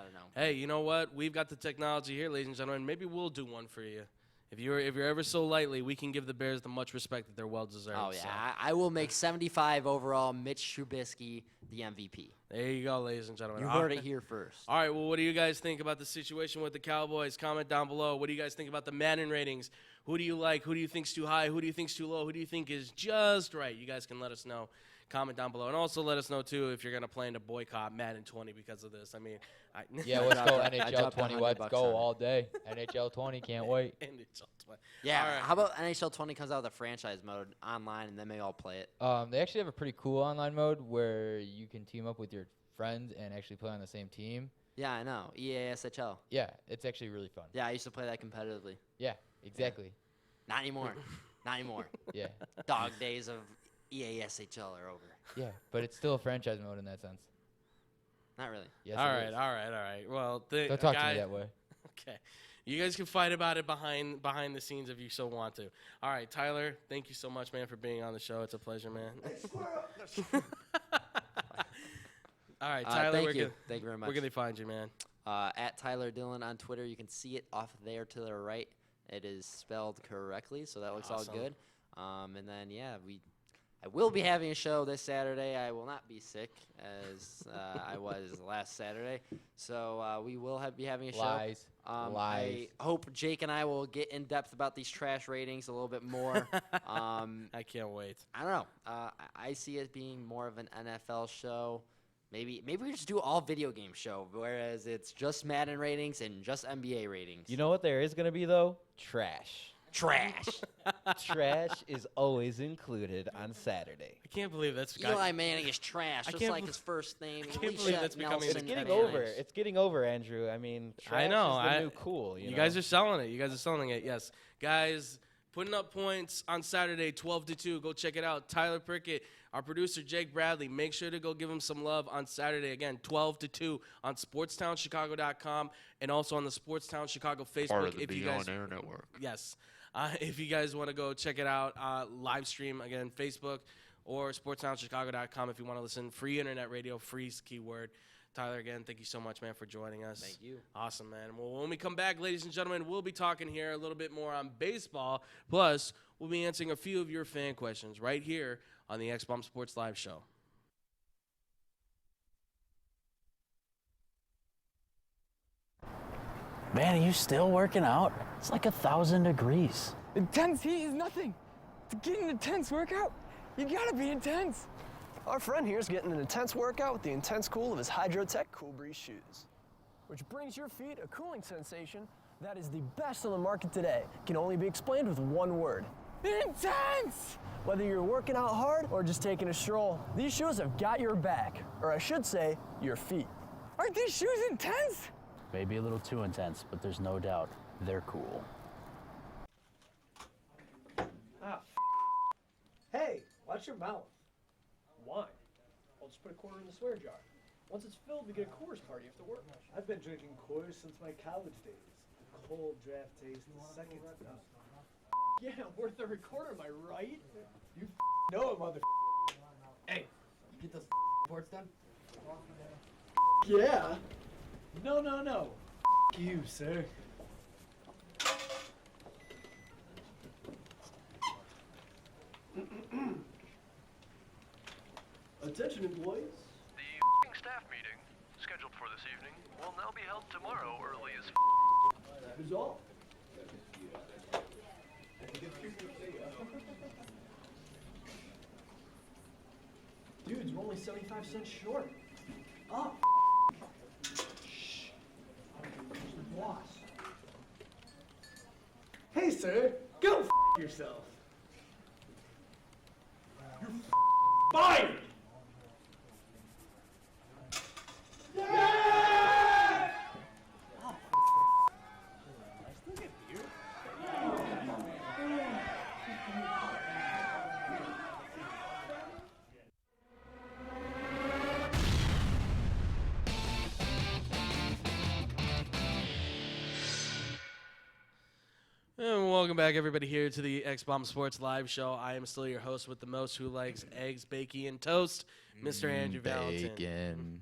B: don't know.
A: Hey, you know what? We've got the technology here, ladies and gentlemen. Maybe we'll do one for you. If you're ever so lightly, we can give the Bears the much respect that they're well deserved.
B: Oh yeah,
A: so.
B: I will make 75 overall. Mitch Trubisky the MVP.
A: There you go, ladies and gentlemen.
B: You
A: All
B: heard
A: right.
B: it here first.
A: All right, well, what do you guys think about the situation with the Cowboys? Comment down below. What do you guys think about the Madden ratings? Who do you like? Who do you think's too high? Who do you think's too low? Who do you think is just right? You guys can let us know. Comment down below. And also let us know, too, if you're going to plan to boycott Madden 20 because of this. I mean,
C: Yeah, let's go
B: I
C: NHL
B: dropped
C: 20.
B: $100
C: Let's
B: on
C: go
B: it.
C: all day. NHL 20, can't wait.
A: NHL 20.
B: Yeah.
A: All right.
B: How about NHL 20 comes out with a franchise mode online, and then maybe I'll play it.
C: They actually have a pretty cool online mode where you can team up with your friends and actually play on the same team.
B: Yeah, I know. EASHL.
C: Yeah, it's actually really fun.
B: Yeah, I used to play that competitively.
C: Yeah, exactly.
B: Not anymore. Not anymore.
C: Yeah,
B: Dog days of EASHL are over.
C: yeah, but it's still a franchise mode in that sense.
B: Not really.
C: Yes,
A: All
C: it
A: right,
C: is.
A: all right. Well,
C: Don't talk to me that way.
A: Okay. You guys can fight about it behind the scenes if you so want to. All right, Tyler, thank you so much, man, for being on the show. It's a pleasure, man. All right, Tyler,
B: Thank you. Thank you very much.
A: where can they find you, man?
B: At Tyler Dillon on Twitter. You can see it off there to the right. It is spelled correctly, so that looks
A: Awesome.
B: all good. And then, yeah, I will be having a show this Saturday. I will not be sick as I was last Saturday. So we will be having a show.
C: Lies.
B: I hope Jake and I will get in depth about these trash ratings a little bit more.
A: I can't wait.
B: I don't know. I see it being more of an NFL show. Maybe we just do all video game show, whereas it's just Madden ratings and just NBA ratings.
D: You know what there is going to be, though? Trash.
B: Trash.
D: Trash is always included on Saturday.
A: I can't believe that's
B: Eli Manning is trash, just
A: can't
B: like
A: bel-
B: his first name.
A: I can't believe that's becoming
B: Nelson
A: the-
D: Getting
B: and
D: over.
B: Adams.
D: It's getting over, Andrew. I mean, trash
A: I know.
D: is the new cool.
A: You
D: know?
A: guys are selling it. You guys are selling it. Yes, guys, putting up points on Saturday, 12-2. Go check it out. Tyler Prickett, our producer Jake Bradley. Make sure to go give him some love on Saturday. Again, 12-2 on SportsTownChicago.com and also on the Sportstown Chicago Facebook.
E: Part of the
A: if you
E: Beyond
A: guys,
E: Air Network.
A: yes, if you guys want to go check it out, live stream again, Facebook or SportstownChicago.com if you want to listen. Free internet radio, free is keyword. Tyler, again, thank you so much, man, for joining us.
B: Thank you.
A: Awesome, man. Well, when we come back, ladies and gentlemen, we'll be talking here a little bit more on baseball. Plus, we'll be answering a few of your fan questions right here on the X-Bomb Sports Live Show.
F: Man, are you still working out? It's like 1,000 degrees.
G: Intense heat is nothing. To get an intense workout, you gotta be intense.
H: Our friend here is getting an intense workout with the intense cool of his Hydrotech Cool Breeze shoes, which brings your feet a cooling sensation that is the best on the market today. Can only be explained with one word.
G: Intense!
H: Whether you're working out hard or just taking a stroll, these shoes have got your back, or I should say, your feet.
G: Aren't these shoes intense?
F: Maybe a little too intense, but there's no doubt they're cool.
I: Hey, watch your mouth. Wine. I'll just put a quarter in the swear jar. Once it's filled, we get a Coors party after work.
J: I've been drinking Coors since my college days. The cold draft taste is second to none.
I: Yeah, worth the recorder, am I right? You know it, mother. Hey, you get those reports done? Yeah. No. You, sir.
H: Attention, employees.
E: The staff meeting, scheduled for this evening, will now be held tomorrow early as
H: That is all. Dudes, we're only 75 cents short. Oh, shh. Mr. Boss. Hey, sir, go yourself. You're fired!
A: And welcome back, everybody, here to the X-Bomb Sports Live Show. I am still your host with the most, who likes eggs, bacon, and toast, Mr. Andrew Valentin.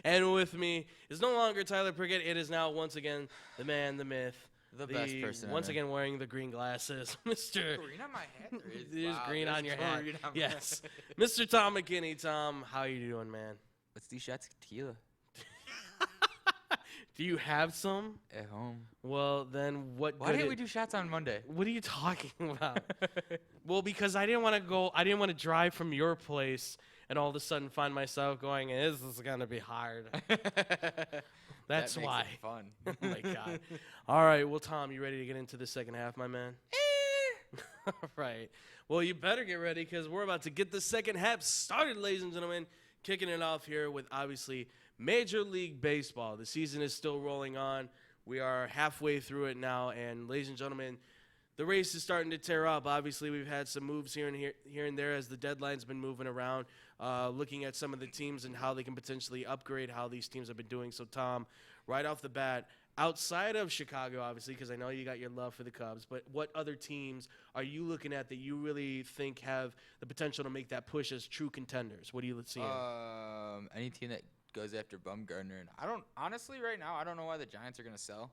A: And with me is no longer Tyler Prickett. It is now, once again, the man, the myth,
C: The best person
A: once
C: ever.
A: again wearing the green glasses, Mr.
C: Green on my hat?
A: There's green on your hat. Yes. Mr. Tom McKinney. Tom, how you doing, man?
C: Let's do shots of tequila
A: Do you have some?
C: at home.
A: Well, then what
C: Why
A: good
C: didn't we do shots on Monday?
A: What are you talking about? Well, because I didn't want to drive from your place and all of a sudden find myself going, this is going to be hard. That's
C: that makes
A: why.
C: It fun.
A: Oh, my God. All right. Well, Tom, you ready to get into the second half, my man? All right. Well, you better get ready, because we're about to get the second half started, ladies and gentlemen. Kicking it off here with, obviously, Major League Baseball. The season is still rolling on. We are halfway through it now, and ladies and gentlemen, the race is starting to tear up. Obviously, we've had some moves here and there as the deadline's been moving around, looking at some of the teams and how they can potentially upgrade how these teams have been doing. So, Tom, right off the bat, outside of Chicago, obviously, because I know you got your love for the Cubs, but what other teams are you looking at that you really think have the potential to make that push as true contenders? What are you seeing?
C: Any team that goes after Bumgarner, and I don't honestly right now. I don't know why the Giants are gonna sell.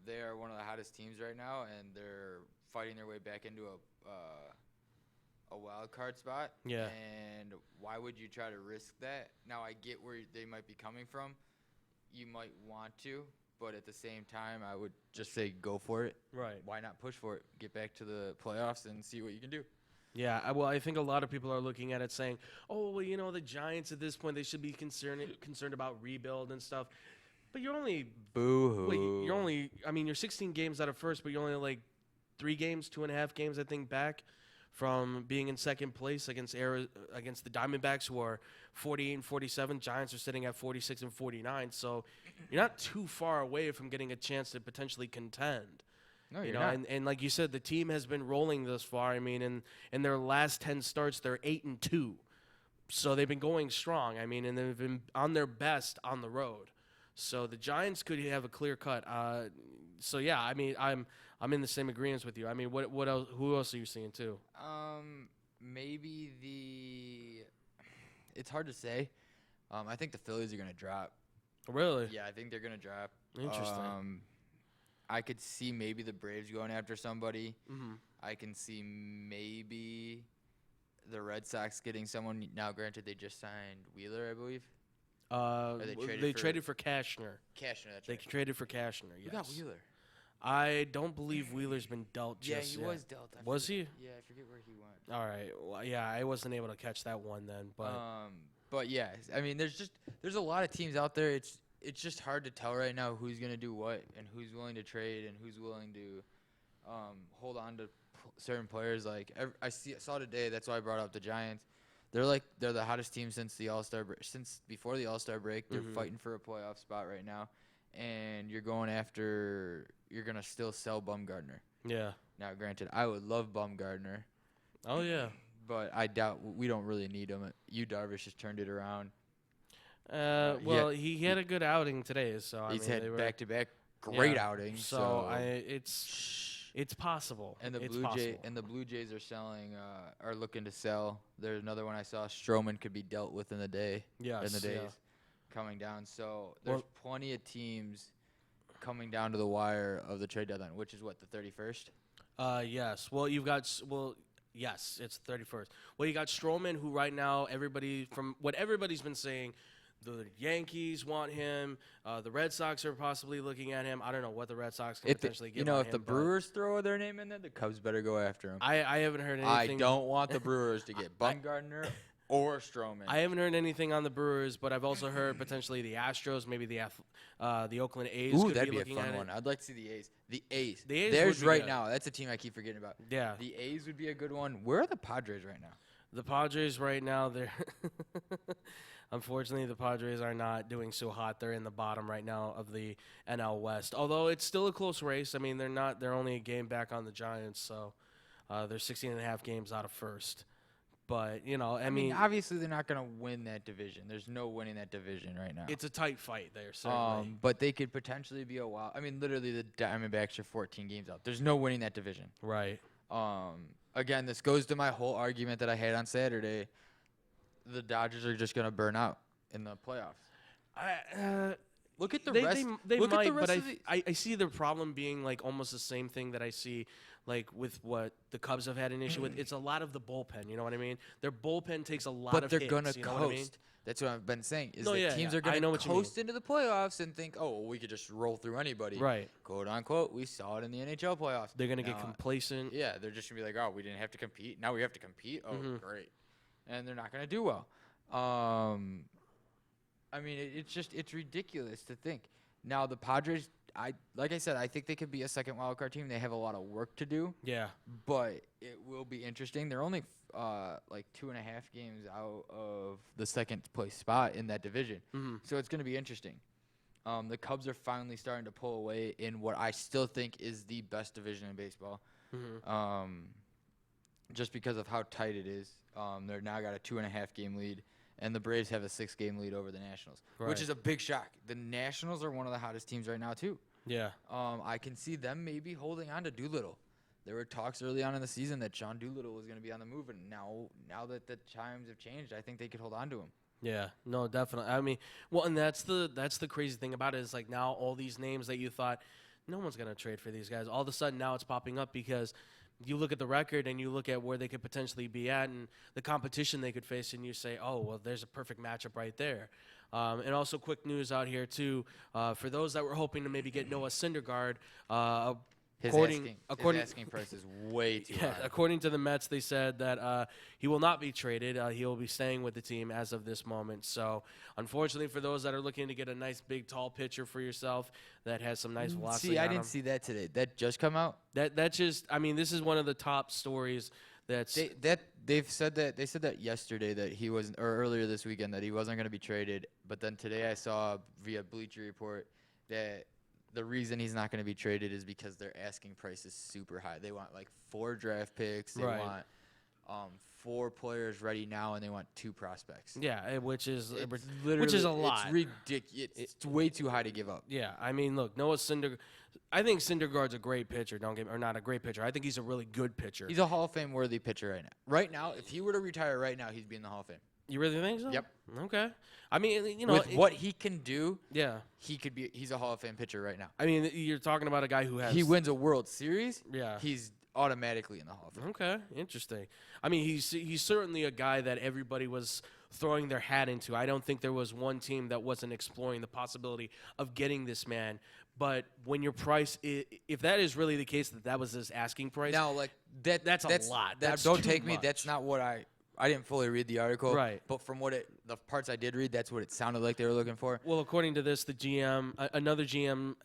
C: They are one of the hottest teams right now, and they're fighting their way back into a wild card spot.
A: Yeah.
C: And why would you try to risk that? Now I get where they might be coming from. You might want to, but at the same time, I would just say go for it.
A: Right.
C: Why not push for it? Get back to the playoffs and see what you can do.
A: Yeah, well, I think a lot of people are looking at it saying, oh, well, the Giants at this point, they should be concerned about rebuild and stuff. But you're only
C: Boo-hoo.
A: you're 16 games out of first, but you're only like 3 games, 2.5 games, I think, back from being in second place against the Diamondbacks, who are 48 and 47. Giants are sitting at 46 and 49. So you're not too far away from getting a chance to potentially contend.
C: No, you're not.
A: And like you said, the team has been rolling thus far. I mean, in their last 10 starts, they're 8-2. So they've been going strong. I mean, and they've been on their best on the road. So the Giants could have a clear cut. So yeah, I mean, I'm in the same agreement with you. I mean, what else? Who else are you seeing too?
C: Maybe it's hard to say. I think the Phillies are gonna drop.
A: Really?
C: Yeah, I think they're gonna drop.
A: Interesting.
C: I could see maybe the Braves going after somebody.
A: Mm-hmm.
C: I can see maybe the Red Sox getting someone. Now, granted, they just signed Wheeler, I believe.
A: They traded for Cashner.
C: Cashner, that's
A: They
C: right.
A: traded for Cashner. Yes.
C: Who got Wheeler?
A: I don't believe Wheeler's been dealt
C: Yeah,
A: just
C: he
A: yet.
C: was dealt.
A: Was he?
C: Yeah, I forget where he went.
A: All right. Well, yeah, I wasn't able to catch that one then, but
C: But yeah, I mean, there's a lot of teams out there. It's just hard to tell right now who's gonna do what and who's willing to trade and who's willing to hold on to certain players. Like I saw today, that's why I brought up the Giants. They're the hottest team since the All-Star since before the All-Star break. They're fighting for a playoff spot right now, and you're gonna still sell Bumgarner.
A: yeah.
C: Now, granted, I would love Bumgarner,
A: Oh yeah.
C: but I doubt we don't really need him. Darvish just turned it around.
A: Well, he had a good outing today, so
C: He's
A: I mean,
C: had back-to-back great outings.
A: So it's possible.
C: And
A: it's
C: the Blue Jays are looking to sell. There's another one I saw. Stroman could be dealt with in the days coming down. So there's plenty of teams coming down to the wire of the trade deadline, which is what, the 31st?
A: Yes. Well, you've got Yes, it's 31st. Well, you got Stroman, who right now from what everybody's been saying, the Yankees want him. The Red Sox are possibly looking at him. I don't know what the Red Sox can potentially get.
C: If the Brewers throw their name in there, the Cubs better go after him.
A: I haven't heard anything.
C: I don't want the Brewers to get Bumgarner or Stroman.
A: I haven't heard anything on the Brewers, but I've also heard potentially the Astros, maybe the Oakland A's.
C: Ooh,
A: could
C: that'd
A: be
C: be a
A: looking
C: fun
A: at
C: one.
A: it.
C: I'd like to see the A's. The A's.
A: The A's
C: There's
A: would be
C: right
A: good.
C: now. That's a team I keep forgetting about.
A: Yeah.
C: The A's would be a good one. Where are the Padres right now?
A: The Padres right now, they're unfortunately the Padres are not doing so hot. They're in the bottom right now of the NL West. Although it's still a close race. I mean, they're only a game back on the Giants, so they're 16.5 games out of first. But, I mean,
C: obviously they're not going to win that division. There's no winning that division right now.
A: it's a tight fight there, certainly.
C: But they could potentially be a while. I mean, literally the Diamondbacks are 14 games out. There's no winning that division.
A: Right.
C: Again, this goes to my whole argument that I had on Saturday. The Dodgers are just going to burn out in the playoffs. Look at the rest.
A: They
C: look
A: might,
C: at the rest
A: but
C: of the,
A: I see the problem being like almost the same thing that I see like with what the Cubs have had an issue with. It's a lot of the bullpen. You know what I mean? Their bullpen takes a lot
C: but
A: of
C: they're
A: hits.
C: going to
A: you know
C: coast.
A: what I mean?
C: That's what I've been saying. Is
A: No,
C: that
A: yeah,
C: teams
A: yeah.
C: are
A: I know
C: going
A: what
C: to
A: you mean.
C: coast into the playoffs and think, oh, well, we could just roll through anybody.
A: Right.
C: Quote unquote. We saw it in the NHL playoffs.
A: They're going to get
C: Now,
A: complacent.
C: Yeah, they're just going to be like, oh, we didn't have to compete. Now we have to compete. Oh, great. And they're not going to do well. I mean, it's ridiculous to think. Now the Padres, like I said, I think they could be a second wild card team. They have a lot of work to do.
A: Yeah.
C: But it will be interesting. They're only like 2.5 games out of the second place spot in that division. So it's going to be interesting. The Cubs are finally starting to pull away in what I still think is the best division in baseball. Just because of how tight it is. They're now got a 2.5 game lead. And the Braves have a 6-game lead over the Nationals, which is a big shock. The Nationals are one of the hottest teams right now, too.
A: Yeah.
C: I can see them maybe holding on to Doolittle. There were talks early on in the season that John Doolittle was going to be on the move, and now that the times have changed, I think they could hold on to him.
A: Yeah, no, definitely. I mean, well, and that's the crazy thing about it is like now all these names that you thought no one's going to trade for these guys, all of a sudden now it's popping up because you look at the record and you look at where they could potentially be at and the competition they could face, and you say, oh, well, there's a perfect matchup right there. And also quick news out here, too, for those that were hoping to maybe get Noah Syndergaard,
C: His asking price is way too high.
A: According to the Mets, they said that he will not be traded. He will be staying with the team as of this moment. So, unfortunately, for those that are looking to get a nice, big, tall pitcher for yourself that has some nice velocity.
C: See, I didn't see that today. That just come out?
A: That just, I mean, this is one of the top stories that's.
C: They said that yesterday that he wasn't, or earlier this weekend that he wasn't going to be traded. But then today I saw via Bleacher Report that the reason he's not going to be traded is because their asking price is super high. They want like 4 draft picks. They want 4 players ready now, and they want 2 prospects.
A: Yeah, which is a lot.
C: It's ridiculous. It's way too high to give up.
A: Yeah, I mean, look, Noah Syndergaard. I think Syndergaard's a great pitcher. Or not a great pitcher. I think he's a really good pitcher.
C: He's a Hall of Fame worthy pitcher right now. Right now, if he were to retire right now, he'd be in the Hall of Fame.
A: You really think so?
C: Yep.
A: Okay. I mean,
C: with what he can do,
A: yeah,
C: he's a Hall of Fame pitcher right now.
A: I mean, you're talking about a guy who has.
C: He wins a World Series.
A: Yeah.
C: He's automatically in the Hall of Fame.
A: Okay, interesting. I mean, he's certainly a guy that everybody was throwing their hat into. I don't think there was one team that wasn't exploring the possibility of getting this man. But when your price, if that is really the case, that was his asking price.
C: Now, like that's
A: a lot. That's
C: don't
A: too
C: take me.
A: much.
C: That's not what I didn't fully read the article.
A: Right.
C: But from the parts I did read, that's what it sounded like they were looking for.
A: Well, according to this, the GM, another GM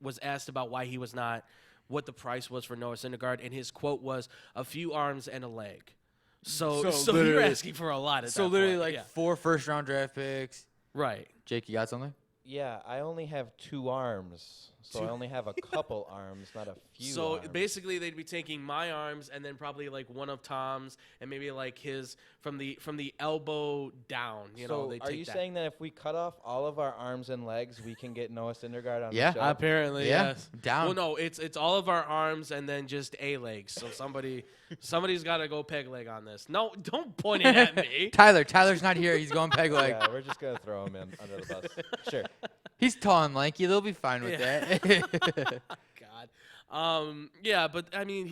A: was asked about why he was not, what the price was for Noah Syndergaard, and his quote was a few arms and a leg. So you're asking for a lot.
C: So literally like 4 first-round draft picks.
A: Right.
C: Jake, you got something?
D: Yeah, I only have 2 arms, so I only have a couple arms, not a few.
A: So
D: arms.
A: basically, they'd be taking my arms and then probably like one of Tom's and maybe like his from the elbow down.
D: So are you saying that if we cut off all of our arms and legs, we can get Noah Syndergaard on
C: Yeah.
D: the show?
A: Apparently,
C: Yeah.
A: yes.
C: Down.
A: Well, no, it's all of our arms and then just a legs. So somebody's got to go peg leg on this. No, don't point it at me.
C: Tyler's not here. He's going peg leg.
D: Yeah, we're just gonna throw him in under the bus. Sure.
C: He's tall and lanky. They'll be fine with that.
A: God. Yeah, but I mean,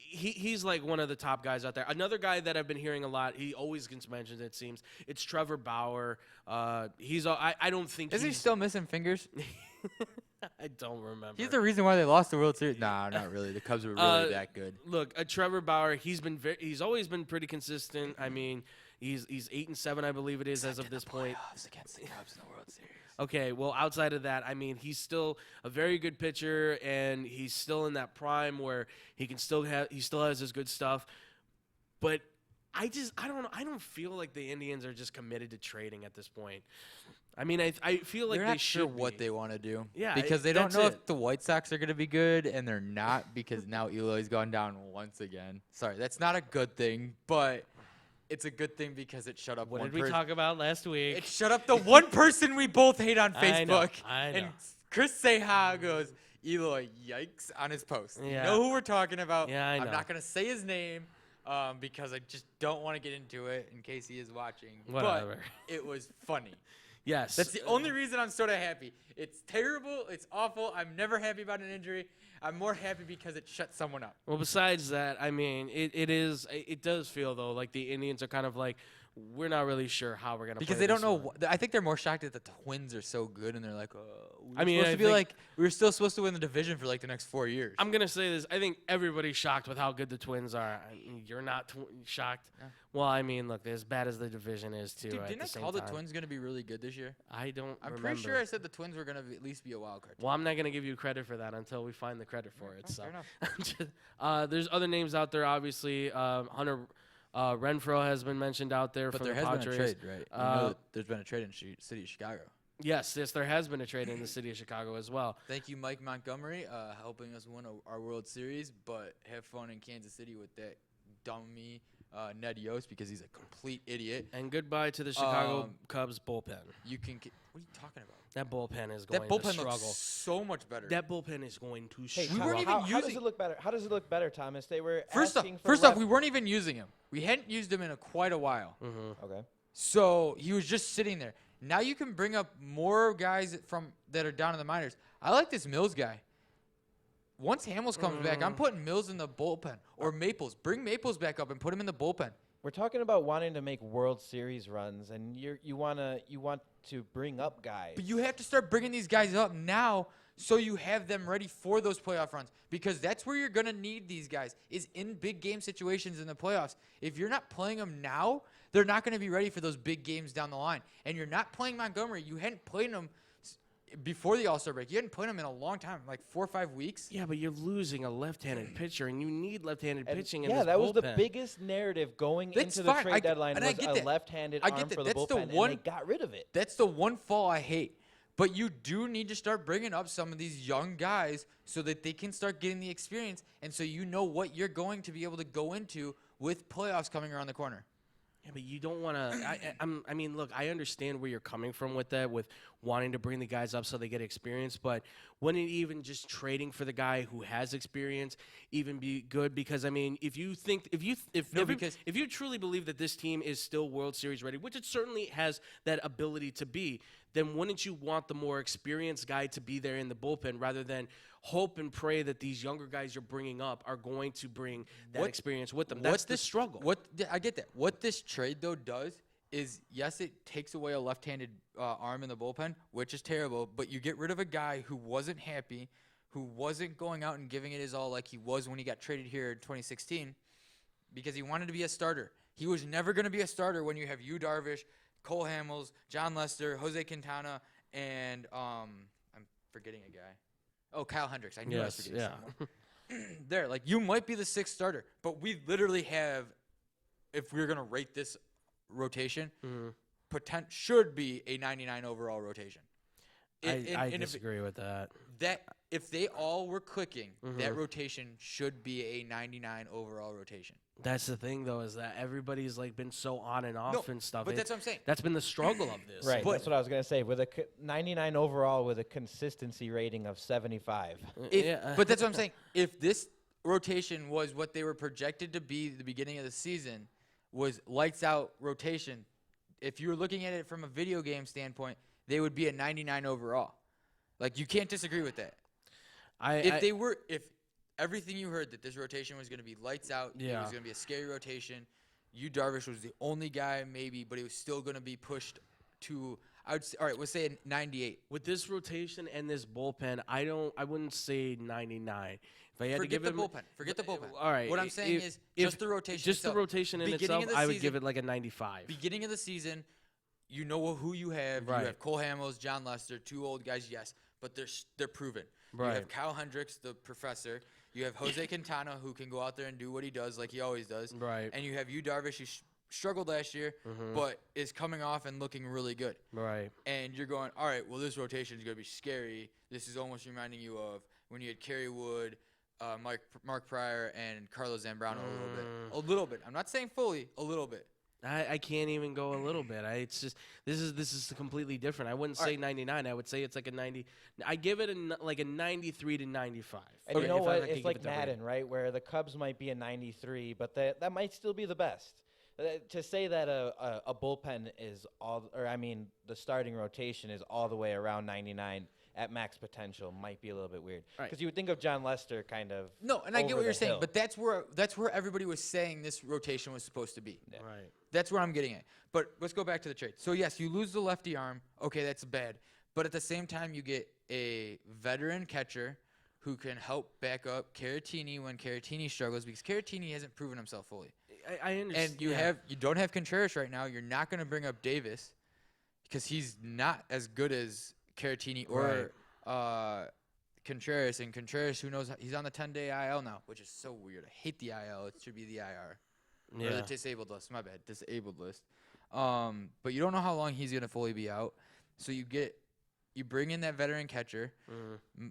A: he's like one of the top guys out there. Another guy that I've been hearing a lot, he always gets mentioned, it seems. It's Trevor Bauer. I don't think
C: Is he still missing fingers?
A: I don't remember.
C: He's the reason why they lost the World Series. Nah, not really. The Cubs were really that good.
A: Look, Trevor Bauer, he's always been pretty consistent. I mean, he's 8-7, I believe it is, as of this point.
C: Against the Cubs in the World Series.
A: Okay, well, outside of that, I mean, he's still a very good pitcher, and he's still in that prime where he still has his good stuff. But I don't know. I don't feel like the Indians are just committed to trading at this point. I mean, I feel like
C: They're
A: they
C: not sure
A: should
C: what
A: be.
C: they want to do.
A: Yeah,
C: because they don't
A: that's
C: know
A: it.
C: if the White Sox are going to be good, and they're not because now Eloy's gone down once again. Sorry, that's not a good thing, but it's a good thing because it shut up
A: What
C: one
A: did we talk about last week?
C: It shut up the one person we both hate on
A: I know,
C: Facebook.
A: I know.
C: And Chris Seha goes, Eloy, yikes, on his post.
A: Yeah.
C: You know who we're talking about.
A: Yeah, I know.
C: I'm not going to say his name because I just don't want to get into it in case he is watching.
A: Whatever.
C: But it was funny.
A: Yes.
C: That's the only reason I'm sort of happy. It's terrible. It's awful. I'm never happy about an injury. I'm more happy because it shut someone up.
A: Well, besides that, I mean, it does feel, though, like the Indians are kind of like, we're not really sure how we're going to play
C: Because they don't
A: this
C: know.
A: one.
C: I think they're more shocked that the Twins are so good, and they're like,
A: I mean, I
C: supposed to be
A: think-
C: like, we were still supposed to win the division for like the next 4 years.
A: I'm going to say this. I think everybody's shocked with how good the Twins are. You're not shocked?
C: No.
A: Well, I mean, look, as bad as the division is, too,
C: Dude,
A: at
C: didn't
A: the
C: I
A: same
C: call the
A: time.
C: Twins going to be really good this year?
A: I don't
C: I'm
A: remember.
C: pretty sure I said the Twins were going to at least be a wild card.
A: Well, I'm not going to give you credit for that until we find the credit for it. So,
C: fair enough.
A: there's other names out there, obviously. Hunter Renfroe has been mentioned out there
C: But
A: from
C: there
A: the
C: has
A: Padres.
C: been a trade, right? You know that there's been a trade in city of Chicago.
A: Yes, there has been a trade in the city of Chicago as well.
C: Thank you, Mike Montgomery, helping us win our World Series. But have fun in Kansas City with that dummy Ned Yost because he's a complete idiot.
A: And goodbye to the Chicago Cubs bullpen.
C: You can. What are you talking about?
A: That bullpen is going
C: That
A: to
C: bullpen
A: struggle.
C: looks so much better.
A: That bullpen is going to
D: Hey,
A: struggle.
C: We weren't even
D: how does
C: using-
D: it look better? How does it look better, Thomas? They were
C: First
D: asking for
C: off,
D: left-
C: we weren't even using him. We hadn't used him in quite a while.
D: Okay.
C: So he was just sitting there. Now you can bring up more guys that are down in the minors. I like this Mills guy. Once Hamels comes back, I'm putting Mills in the bullpen or Maples. Bring Maples back up and put him in the bullpen.
D: We're talking about wanting to make World Series runs, and you want to bring up guys.
C: But you have to start bringing these guys up now so you have them ready for those playoff runs because that's where you're going to need these guys is in big game situations in the playoffs. If you're not playing them now, they're not going to be ready for those big games down the line. And you're not playing Montgomery. You hadn't played him before the All-Star break. You hadn't played him in a long time, like 4 or 5 weeks.
A: Yeah, but you're losing a left-handed pitcher, and you need left-handed
D: And
A: pitching in
D: yeah,
A: this
D: that was the
A: bullpen.
D: biggest narrative going
C: That's
D: into the
C: fine.
D: trade deadline
C: and I
D: was
C: get
D: a
C: that.
D: left-handed
C: I get
D: arm
C: that.
D: for the
C: That's the
D: bullpen,
C: one-
D: and they got rid of it.
C: That's the one fall I hate. But you do need to start bringing up some of these young guys so that they can start getting the experience and so you know what you're going to be able to go into with playoffs coming around the corner.
A: Yeah, but you don't want to. I mean, look, I understand where you're coming from with that, with wanting to bring the guys up so they get experience. But wouldn't even just trading for the guy who has experience even be good? Because I mean, if you truly believe that this team is still World Series ready, which it certainly has that ability to be, then wouldn't you want the more experienced guy to be there in the bullpen rather than hope and pray that these younger guys you're bringing up are going to bring that experience with them? That's the struggle.
C: I get that. What this trade, though, does is, yes, it takes away a left-handed arm in the bullpen, which is terrible, but you get rid of a guy who wasn't happy, who wasn't going out and giving it his all like he was when he got traded here in 2016 because he wanted to be a starter. He was never going to be a starter when you have Yu Darvish, Cole Hamels, John Lester, Jose Quintana, and I'm forgetting a guy. Oh, Kyle Hendricks. I knew I was forgetting someone. There, like, you might be the sixth starter, but we literally have, if we're going to rate this rotation, should be a 99 overall rotation.
A: I disagree with that.
C: If they all were clicking, that rotation should be a 99 overall rotation.
A: That's the thing, though, is that everybody's like been so on and off and stuff.
C: But that's what I'm saying.
A: That's been the struggle of this.
D: Right,
C: But-
D: that's what I was going to say. With a 99 overall with a consistency rating of 75.
C: But that's what I'm saying. If this rotation was what they were projected to be at the beginning of the season, was lights out rotation, if you were looking at it from a video game standpoint, they would be a 99 overall. Like, you can't disagree with that. If everything you heard that this rotation was going to be lights out. It
A: Yeah.
C: was going to be a scary rotation. Darvish was the only guy maybe, but he was still going to be pushed to. All right, we'll say a 98.
A: With this rotation and this bullpen, I wouldn't say 99. If I had to
C: Forget
A: give
C: the
A: him,
C: bullpen. Forget the bullpen.
A: All right.
C: What I'm saying is just the rotation.
A: Just the
C: itself.
A: rotation in
C: Beginning
A: itself,
C: of the
A: I would
C: season-
A: give it like a 95.
C: Beginning of the season, you know who you have.
A: Right.
C: You have Cole Hamels, John Lester, 2 old guys, yes, but they're proven.
A: Right.
C: You have Kyle Hendricks, the professor. You have Jose Quintana, who can go out there and do what he does like he always does.
A: Right.
C: And you have Darvish, who struggled last year, but is coming off and looking really good.
A: Right.
C: And you're going, all right, well, this rotation is going to be scary. This is almost reminding you of when you had Kerry Wood, Mark Pryor, and Carlos Zambrano a little bit. A little bit. I'm not saying fully, a little bit.
A: I can't even go a little bit. It's just this is completely different. I wouldn't say 99. I would say it's like a 90. I give it like a 93 to 95.
D: And you know
A: If I
D: what?
A: had to
D: It's
A: give
D: like
A: it the rating.
D: Madden, right? Where the Cubs might be a 93, but that might still be the best. To say that a bullpen is the starting rotation is all the way around 99 at max potential might be a little bit weird.
A: Right.
D: Because you would think of John Lester kind of.
C: No, and I get
D: over
C: what you're
D: the
C: saying,
D: hill.
C: but that's where everybody was saying this rotation was supposed to be.
A: Right.
C: That's where I'm getting at. But let's go back to the trade. So, yes, you lose the lefty arm. Okay, that's bad. But at the same time, you get a veteran catcher who can help back up Caratini when Caratini struggles because Caratini hasn't proven himself fully.
A: I understand.
C: And you don't have Contreras right now. You're not going to bring up Davis because he's not as good as Caratini or Contreras. And Contreras, who knows, he's on the 10-day IL now, which is so weird. I hate the IL. It should be the IR. Or the disabled list. My bad. Disabled list. But you don't know how long he's going to fully be out. So you bring in that veteran catcher,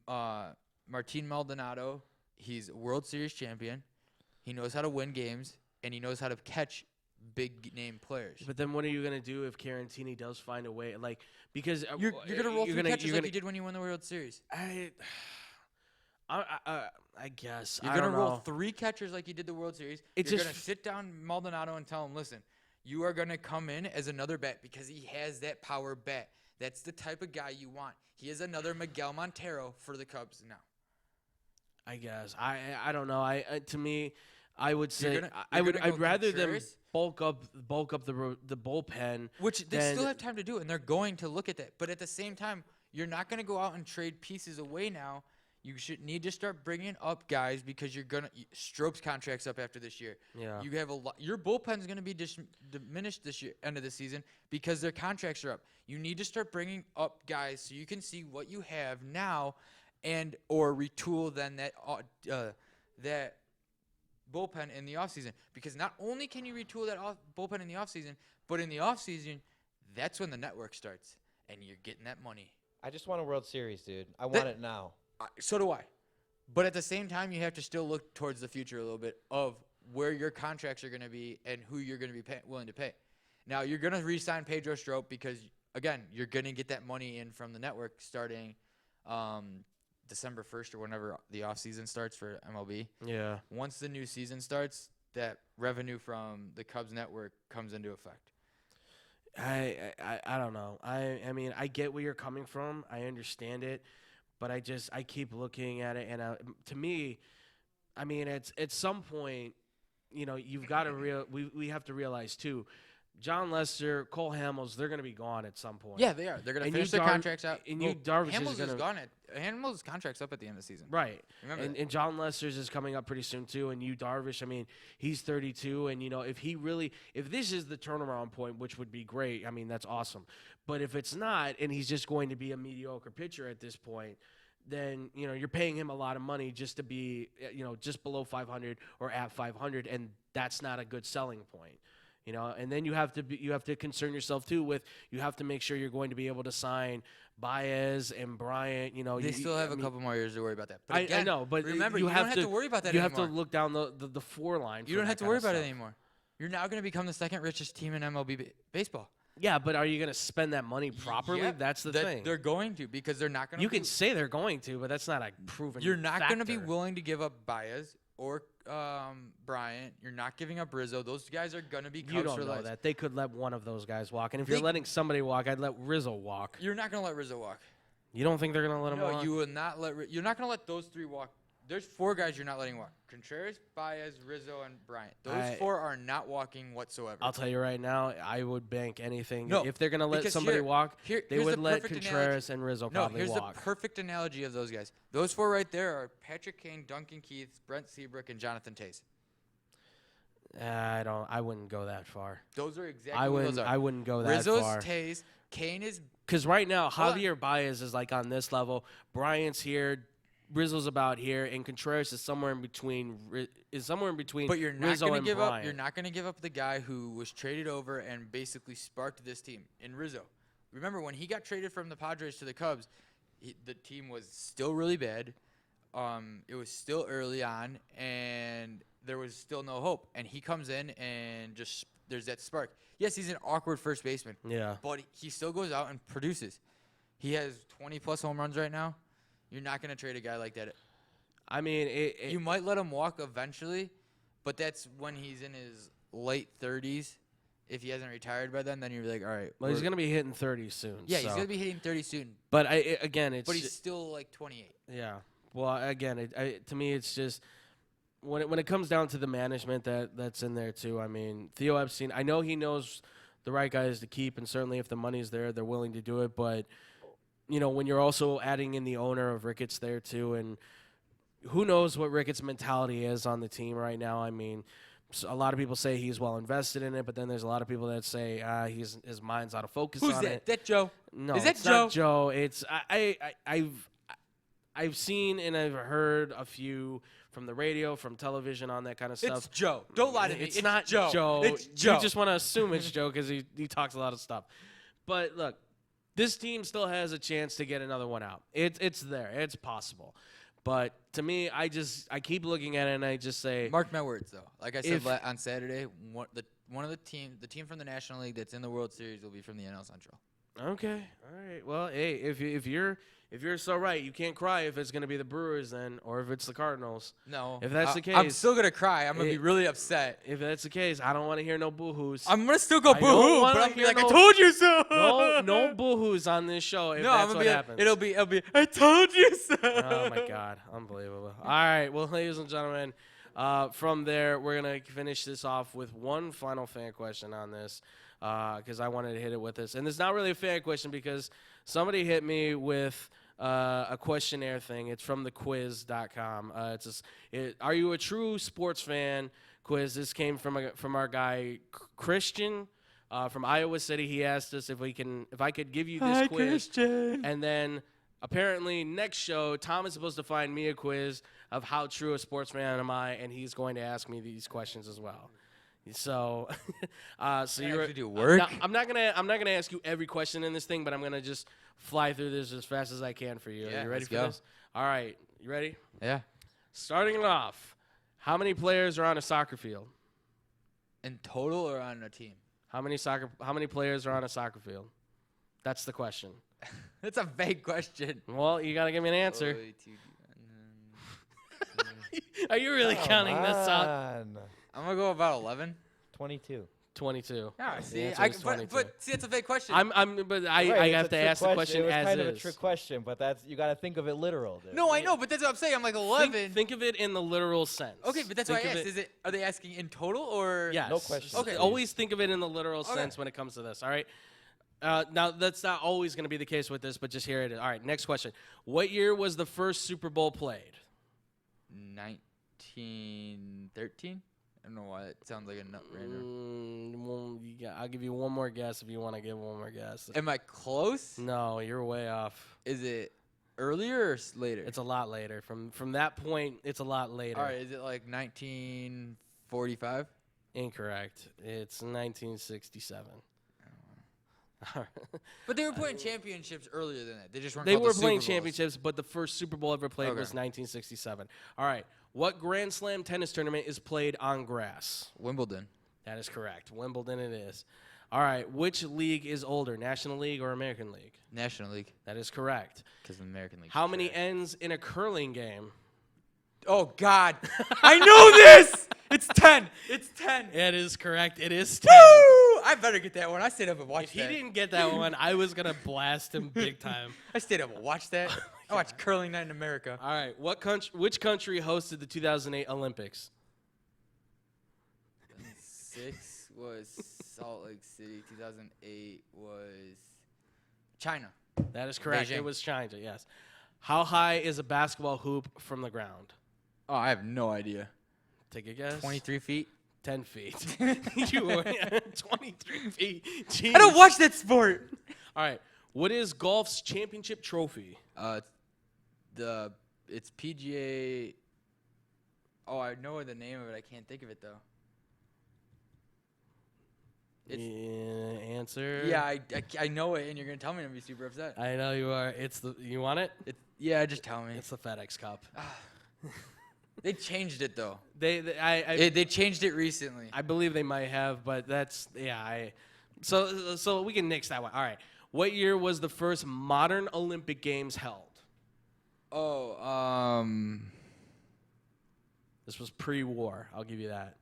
C: Martin Maldonado. He's a World Series champion. He knows how to win games, and he knows how to catch big-name players.
A: But then what are you going to do if Caratini does find a way? Like, because
C: You're going to roll through catchers like you did when you won the World Series.
A: I guess.
C: You're
A: I
C: going
A: don't
C: to roll
A: know.
C: 3 catchers like you did the World Series.
A: It's
C: You're
A: just
C: going to sit down Maldonado and tell him, listen, you are going to come in as another bat because he has that power bat. That's the type of guy you want. He is another Miguel Montero for the Cubs now.
A: I guess. I don't know. To me, I would say
C: gonna
A: I'd
C: go
A: rather them
C: Contreras?
A: bulk up the bullpen.
C: Which they
A: than-
C: still have time to do, and they're going to look at that. But at the same time, you're not going to go out and trade pieces away now. You should need to start bringing up guys because you're gonna Strope's contract's up after this year.
A: Yeah.
C: You have a lot. Your bullpen's going to be diminished this year, end of the season, because their contracts are up. You need to start bringing up guys so you can see what you have now, or retool then that bullpen in the offseason. Because not only can you retool that bullpen in the offseason, but in the offseason, that's when the network starts, and you're getting that money.
D: I just want a World Series, dude. I want it now.
C: So do I. But at the same time, you have to still look towards the future a little bit of where your contracts are going to be and who you're going to be willing to pay. Now, you're going to re-sign Pedro Strop because, again, you're going to get that money in from the network starting December 1st or whenever the offseason starts for MLB.
A: Yeah.
C: Once the new season starts, that revenue from the Cubs network comes into effect.
A: I don't know. I mean, I get where you're coming from. I understand it. But I keep looking at it, and to me, I mean, at some point, you've got to we have to realize too, John Lester, Cole Hamels, they're going to be gone at some point.
C: Yeah, they are. They're going to finish their contracts out.
A: And Darvish
C: Hamels
A: is
C: gone. Hamels' contract's up at the end of the season.
A: Right.
C: Remember that.
A: And John Lester's is coming up pretty soon too. And Darvish, I mean, he's 32, and if this is the turnaround point, which would be great, I mean, that's awesome. But if it's not, and he's just going to be a mediocre pitcher at this point, then you're paying him a lot of money just to be just below 500 or at 500, and that's not a good selling point. And then you have to concern yourself too with you have to make sure you're going to be able to sign Baez and Bryant.
C: They still have a couple more years to worry about that. But
A: I
C: again,
A: know, but
C: remember, you don't have to worry about that
A: you
C: anymore.
A: have to look down the 4 line.
C: You don't have to worry about it anymore. You're now going to become the second richest team in MLB baseball.
A: Yeah, but are you going to spend that money properly?
C: Yeah,
A: That's the thing.
C: They're going to because they're not going to.
A: You can say they're going to, but that's not a proven.
C: You're not going to be
A: factor.
C: willing to give up Baez or Bryant. You're not giving up Rizzo. Those guys are going to be Cubs
A: You don't
C: for
A: know
C: life.
A: that. They could let one of those guys walk. And if you're letting somebody walk, I'd let Rizzo walk.
C: You're not going to let Rizzo walk.
A: You don't think they're going to let him
C: No,
A: walk?
C: you will not let. You're not going to let those 3 walk There's 4 guys you're not letting walk: Contreras, Baez, Rizzo, and Bryant. Those 4 are not walking whatsoever.
A: I'll tell you right now, I would bank anything.
C: No,
A: if they're going to let
C: because
A: somebody walk, they
C: here's
A: would
C: the
A: let
C: perfect
A: Contreras
C: analogy.
A: and Rizzo
C: No,
A: probably
C: here's
A: walk.
C: the perfect analogy of those guys. Those 4 right there are Patrick Kane, Duncan Keith, Brent Seabrook, and Jonathan Tays.
A: I wouldn't go that far.
C: Those are exactly what those are.
A: I wouldn't go that
C: Rizzo's
A: far.
C: Tays, Kane is.
A: Because right now,
C: Hold on.
A: Javier Baez is like on this level. Bryant's here. Rizzo's about here, and Contreras is somewhere in between.
C: But you're not
A: Rizzo
C: going to
A: and
C: give
A: Bryant.
C: up. You're not going to give up the guy who was traded over and basically sparked this team in Rizzo. Remember when he got traded from the Padres to the Cubs, the team was still really bad. It was still early on, and there was still no hope. And he comes in and just there's that spark. Yes, he's an awkward first baseman.
A: Yeah.
C: But he still goes out and produces. He has 20-plus home runs right now. You're not going to trade a guy like that.
A: I mean,
C: You might let him walk eventually, but that's when he's in his late 30s. If he hasn't retired by then you're like, all right.
A: well, he's going to be hitting 30 soon.
C: Yeah, he's
A: so.
C: going to be hitting 30 soon.
A: But it's.
C: But he's still like 28.
A: Yeah. Well, again, to me, it's just when it comes down to the management that's in there too. I mean, Theo Epstein. I know he knows the right guys to keep, and certainly if the money's there, they're willing to do it. But when you're also adding in the owner of Ricketts there too, and who knows what Ricketts' mentality is on the team right now. I mean, a lot of people say he's well invested in it, but then there's a lot of people that say his mind's out of focus
C: Who's
A: on
C: that?
A: it.
C: That Joe?
A: No,
C: Is that
A: it's
C: Joe?
A: not Joe. It's I've seen and I've heard a few from the radio, from television, on that kind of stuff.
C: It's Joe. Don't lie to me.
A: It's not
C: Joe.
A: Joe.
C: It's Joe.
A: You just want to assume it's Joe because he talks a lot of stuff. But look, this team still has a chance to get another one out. It's there. It's possible. But to me, I keep looking at it and I just say,
C: Mark my words, though. Like I said on Saturday, the team from the National League that's in the World Series will be from the NL Central.
A: okay, all right. Well, hey, if you're so right, you can't cry if it's going to be the Brewers then, or if it's the Cardinals.
C: No.
A: If that's the case,
C: I'm still gonna cry. I'm gonna be really upset.
A: If that's the case, I don't want to hear no boo-hoos.
C: I'm gonna still go
A: I don't
C: boo-hoo,
A: wanna
C: but I'm gonna be
A: hear
C: like,
A: no-
C: I told you so.
A: no boo-hoos on this show if that's what happens.
C: It'll be. I told you so.
A: Oh my God, unbelievable! All right, well, ladies and gentlemen, from there we're gonna finish this off with one final fan question on this, because I wanted to hit it with this, and it's not really a fan question because somebody hit me with a questionnaire thing. It's from thequiz.com. Are you a true sports fan? Quiz. This came from our guy Christian from Iowa City. He asked us if I could give you this quiz.
C: Christian.
A: And then apparently next show, Tom is supposed to find me a quiz of how true a sports fan am I, and he's going to ask me these questions as well. So, you're
C: actually do work?
A: I'm not gonna ask you every question in this thing, but I'm gonna just fly through this as fast as I can for you.
C: Yeah,
A: Are you ready
C: let's
A: for
C: go.
A: this? All right, you ready?
C: Yeah.
A: Starting it off, how many players are on a soccer field?
C: In total or on a team?
A: How many players are on a soccer field? That's the question.
C: That's a vague question.
A: Well, you gotta give me an answer.
C: 1, 2,
A: Are you really counting this up?
C: I'm gonna go about 11.
D: 22.
A: 22.
C: Yeah,
A: The
C: see,
A: answer is 22.
C: but see, it's a vague question.
A: I
D: Right,
A: have
D: it's
A: to
D: a trick
A: ask the question
D: It was
A: as
D: kind of a
A: is.
D: trick question, but you got to think of it literal. Dude.
C: no, I know, but that's what I'm saying. I'm like 11.
A: Think of it in the literal sense.
C: Okay, but that's
A: Think
C: why I
A: of
C: asked. Are they asking in total or?
A: Yes.
D: No question,
A: Okay.
D: please.
A: Always think of it in the literal
C: Okay.
A: sense when it comes to this. All right. Now that's not always going to be the case with this, but just here it is. All right. Next question. What year was the first Super Bowl played?
C: 1913. I don't know why it sounds like a nut brainer.
A: I'll give you one more guess if you want to give one more guess.
C: Am I close?
A: No, you're way off.
C: Is it earlier or later?
A: It's a lot later. From that point, it's a lot later.
C: All right. Is it like 1945?
A: Incorrect. It's 1967.
C: But they were playing championships earlier than that. They just weren't.
A: They
C: called
A: were
C: the
A: playing
C: Super Bowls.
A: championships, but the first Super Bowl ever played was 1967. All right. What Grand Slam tennis tournament is played on grass?
C: Wimbledon.
A: That is correct. Wimbledon it is. All right. Which league is older, National League or American League?
C: National League.
A: That is correct.
C: Because the American League.
A: How many ends in a curling game?
C: Oh God! I know this. It's 10. It's 10.
A: It is correct. It is 10.
C: Woo! I better get that one. I stayed up and
A: If
C: watched
A: he
C: that.
A: didn't get that one, I was going to blast him big time.
C: I stayed up and watched that. I watch Curling Night in America.
A: All right. Which country hosted the 2008 Olympics?
C: 2006 was Salt Lake City. 2008 was China.
A: That is correct.
C: Beijing.
A: It was China, yes. How high is a basketball hoop from the ground?
C: Oh, I have no idea.
A: Take a guess.
C: 23 feet.
A: 10 feet. You were 23 feet. Jeez.
C: I don't watch that sport.
A: All right. What is golf's championship trophy?
C: It's PGA. Oh, I know the name of it. I can't think of it though.
A: Answer.
C: Yeah, I know it, and you're gonna tell me, and I'm gonna be super upset.
A: I know you are. You want it?
C: Yeah, just tell me.
A: It's the FedEx Cup.
C: They changed it though.
A: They
C: changed it recently.
A: I believe they might have, but that's So we can nix that one. All right. What year was the first modern Olympic Games held?
C: Oh,
A: This was pre-war. I'll give you that.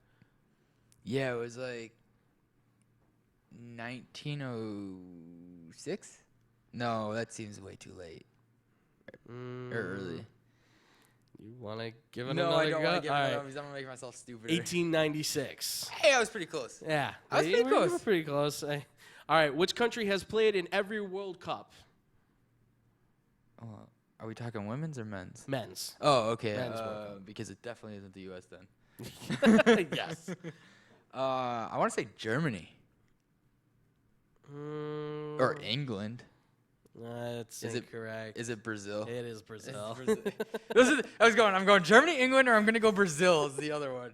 C: yeah, it was like 1906. No, that seems way too late. Or early.
A: You want to give it
C: No,
A: another
C: I don't
A: go?
C: want to give
A: All
C: it
A: right.
C: up because I'm gonna make myself stupid.
A: 1896.
C: Hey, I was pretty close.
A: Yeah.
C: I was
A: you
C: pretty
A: were-
C: close.
A: You were pretty close. All right. Which country has played in every World Cup?
C: Are we talking women's or men's?
A: Men's.
C: Oh, okay.
A: Men's World Cup.
C: Because it definitely isn't the U.S. then.
A: Yes.
C: I want to say Germany or England.
A: That's
C: Is it-
A: incorrect.
C: Is it Brazil?
A: It is Brazil.
C: I'm going Germany, England, or I'm gonna go Brazil is the other one.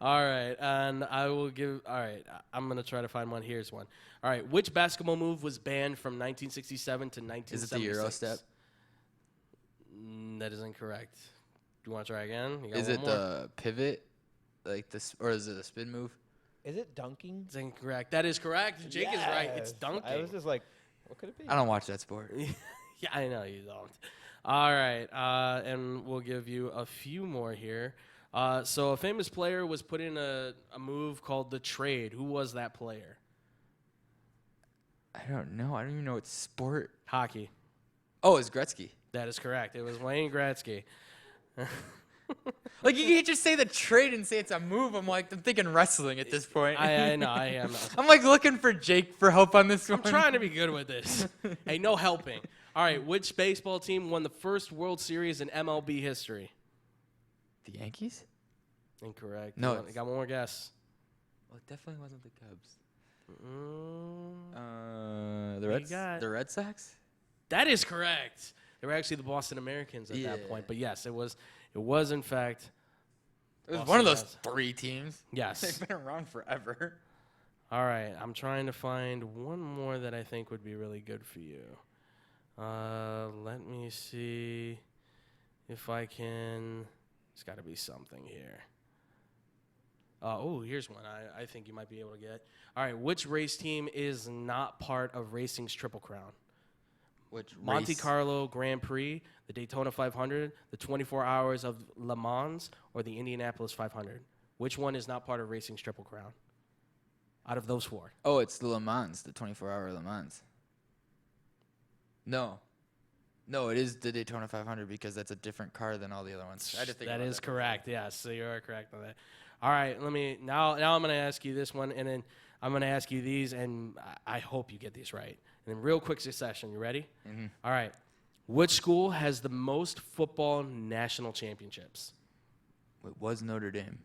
A: All right, and I will give. All right, I'm gonna try to find one. Here's one. All right, which basketball move was banned from 1967 to 1976?
C: Is it the Euro step?
A: That is incorrect. Do you want to try again? You got
C: Is
A: one
C: it
A: more?
C: the pivot, like this, or is it a spin move?
D: Is it dunking?
A: It's incorrect. That is correct. Jake is right. It's
D: Yes.
A: dunking.
D: I was just like, what could it be?
C: I don't watch that sport.
A: Yeah, I know you don't. All right, and we'll give you a few more here. So a famous player was put in a move called the trade. Who was that player?
C: I don't know. I don't even know what sport.
A: Hockey.
C: Oh, it's Gretzky.
A: That is correct. It was Wayne Gretzky.
C: Like, you can't just say the trade and say it's a move. I'm thinking wrestling at this point.
A: I know. I am.
C: I'm like looking for Jake for help on this one.
A: I'm trying to be good with this. Hey, no helping. All right, which baseball team won the first World Series in MLB history?
C: The Yankees?
A: Incorrect.
C: No,
A: You got one more guess.
C: Well, it definitely wasn't the Cubs.
A: What you got?
C: The Red Sox?
A: That is correct. They were actually the Boston Americans at that point. But yes, it was in fact.
C: It was
A: Boston
C: one of those
A: Reds.
C: 3 teams.
A: Yes.
C: They've been around forever.
A: All right, I'm trying to find one more that I think would be really good for you. Let me see if I can. There's got to be something here. Here's one I think you might be able to get. All right, which race team is not part of racing's Triple Crown?
C: Which
A: Monte
C: race?
A: Carlo Grand Prix, the Daytona 500, the 24 Hours of Le Mans, or the Indianapolis 500? Which one is not part of racing's Triple Crown? Out of those 4.
C: Oh, it's the Le Mans, the 24-hour Le Mans. No, it is the Daytona 500 because that's a different car than all the other ones. I had to think
A: That
C: about
A: is correct. Yes, so you are correct on that. All right, now I'm going to ask you this one, and then I'm going to ask you these, and I hope you get these right. And in real quick succession, you ready?
C: Mm-hmm.
A: All right. Which school has the most football national championships?
C: It was Notre Dame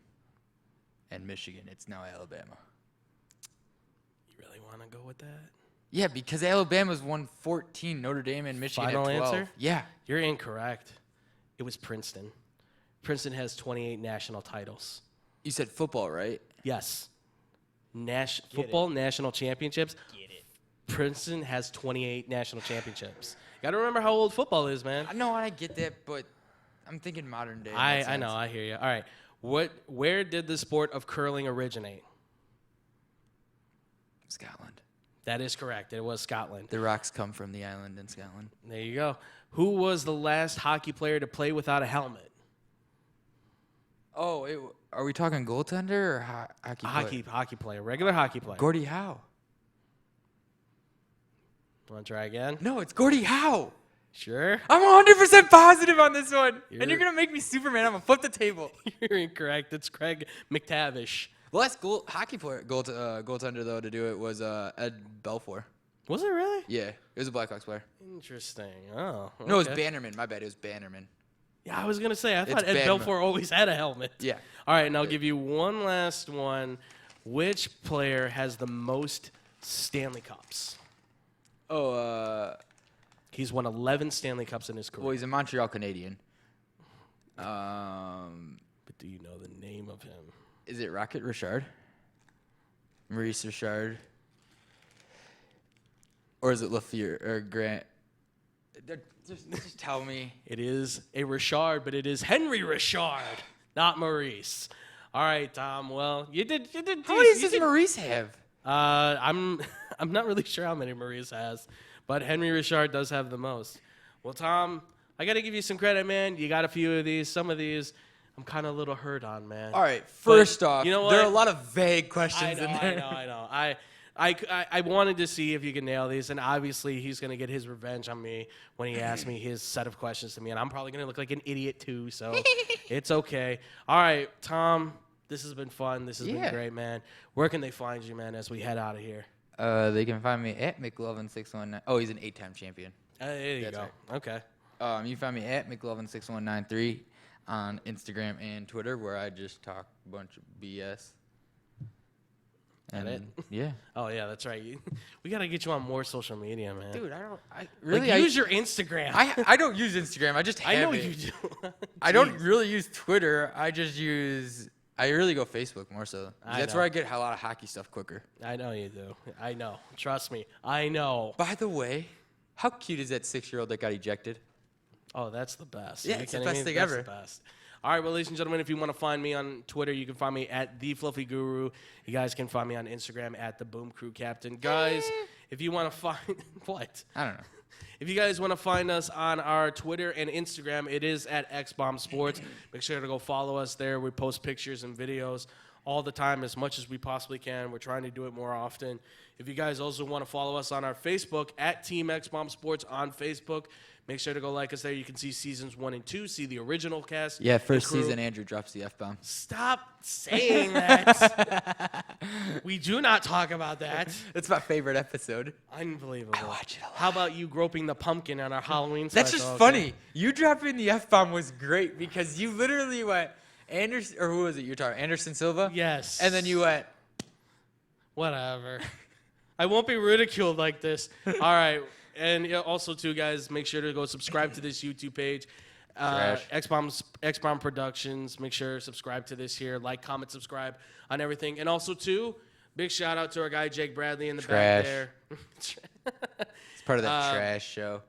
C: and Michigan. It's now Alabama.
A: You really want to go with that?
C: Yeah, because Alabama's won 14, Notre Dame and Michigan
A: Final
C: at 12.
A: answer?
C: Yeah.
A: You're incorrect. It was Princeton. Princeton has 28 national titles.
C: You said football, right?
A: Yes. Football national championships.
D: Get it.
A: Princeton has 28 national championships. Got to remember how old football is, man.
C: I know, I get that, but I'm thinking modern day. in that
A: I
C: sense.
A: know, I hear you. All right. Where did the sport of curling originate?
C: Scotland.
A: That is correct. It was Scotland.
C: The rocks come from the island in Scotland.
A: There you go. Who was the last hockey player to play without a helmet?
C: Oh, are we talking goaltender or hockey player?
A: Hockey player. Regular hockey player.
C: Gordie Howe.
A: Want to try again?
C: No, it's Gordie Howe.
A: Sure.
C: I'm 100% positive on this one. And
A: You're-
C: you're going to make me Superman. I'm going to flip the table.
A: You're incorrect. It's Craig McTavish.
C: The last hockey player, goaltender, though, to do it was Ed Belfour.
A: Was it really?
C: Yeah, it was a Blackhawks player.
A: Interesting. Oh.
C: No, it was
A: okay.
C: Bannerman. My bad. It was Bannerman.
A: Yeah, I was gonna say I thought
C: It's
A: Ed
C: Bannerman.
A: Belfour always had a helmet.
C: Yeah.
A: All right, and I'll give you one last one. Which player has the most Stanley Cups?
C: Oh,
A: He's won 11 Stanley Cups in his career.
C: well, he's a Montreal Canadian.
A: But do you know the name of him?
C: Is it Rocket Richard? Maurice Richard? Or is it Lafleur or Grant? Just tell me.
A: It is a Richard, but it is Henry Richard, not Maurice. All right, Tom. Well, you did.
C: How many does Maurice have?
A: I'm not really sure how many Maurice has, but Henry Richard does have the most. Well, Tom, I got to give you some credit, man. You got a few of these. Some of these, I'm kind of a little hurt on, man.
C: All right. First off,
A: you know
C: there are
A: what?
C: a lot of vague questions in there.
A: I know. I wanted to see if you could nail these, and obviously he's going to get his revenge on me when he asks me his set of questions to me, and I'm probably going to look like an idiot too, so it's okay. All right, Tom, this has been fun. This has been great, man. Where can they find you, man, as we head out of here?
C: They can find me at McLovin619. Oh, he's an 8-time champion.
A: There you
C: That's
A: go.
C: right.
A: Okay.
C: You can find me at McLovin6193 on Instagram and Twitter, where I just talk a bunch of BS.
A: That it?
C: Yeah.
A: Oh, yeah, that's right. We got to get you on more social media, man.
C: Dude, I really
A: use your Instagram.
C: I don't use Instagram. I just have
A: I know
C: it.
A: you do.
C: I don't
A: Jeez.
C: really use Twitter. I really go Facebook more so. That's
A: know.
C: where I get a lot of hockey stuff quicker.
A: I know you do. I know. Trust me. I know.
C: By the way, how cute is that 6-year-old that got ejected?
A: Oh, that's the best.
C: Yeah,
A: Are you
C: it's the
A: kidding
C: best
A: me?
C: thing
A: That's
C: ever.
A: The best. All right, well, ladies and gentlemen, if you want to find me on Twitter, you can find me at @TheFluffyGuru. You guys can find me on Instagram at the Boom Crew Captain. Guys, if you want to find what?
C: I don't know.
A: If you guys want to find us on our Twitter and Instagram, it is at XBomb Sports. Make sure to go follow us there. We post pictures and videos all the time as much as we possibly can. We're trying to do it more often. If you guys also want to follow us on our Facebook at Team XBomb Sports on Facebook, make sure to go like us there. You can see seasons 1 and 2, see the original cast.
C: Yeah,
A: and
C: first
A: crew.
C: season, Andrew drops the F-bomb.
A: Stop saying that. We do not talk about that.
C: That's my favorite episode.
A: Unbelievable.
C: I watch it a lot.
A: How about you groping the pumpkin on our Halloween
C: That's
A: special?
C: just funny. You dropping the F-bomb was great because you literally went, Anderson, or who was it you were talking? Anderson Silva?
A: Yes.
C: And then you went,
A: Whatever. I won't be ridiculed like this. All right. And also, too, guys, make sure to go subscribe to this YouTube page. XBomb Productions. Make sure to subscribe to this here. Like, comment, subscribe on everything. And also, too, big shout out to our guy, Jake Bradley, in the back
C: Trash.
A: there.
C: it's part of that trash show.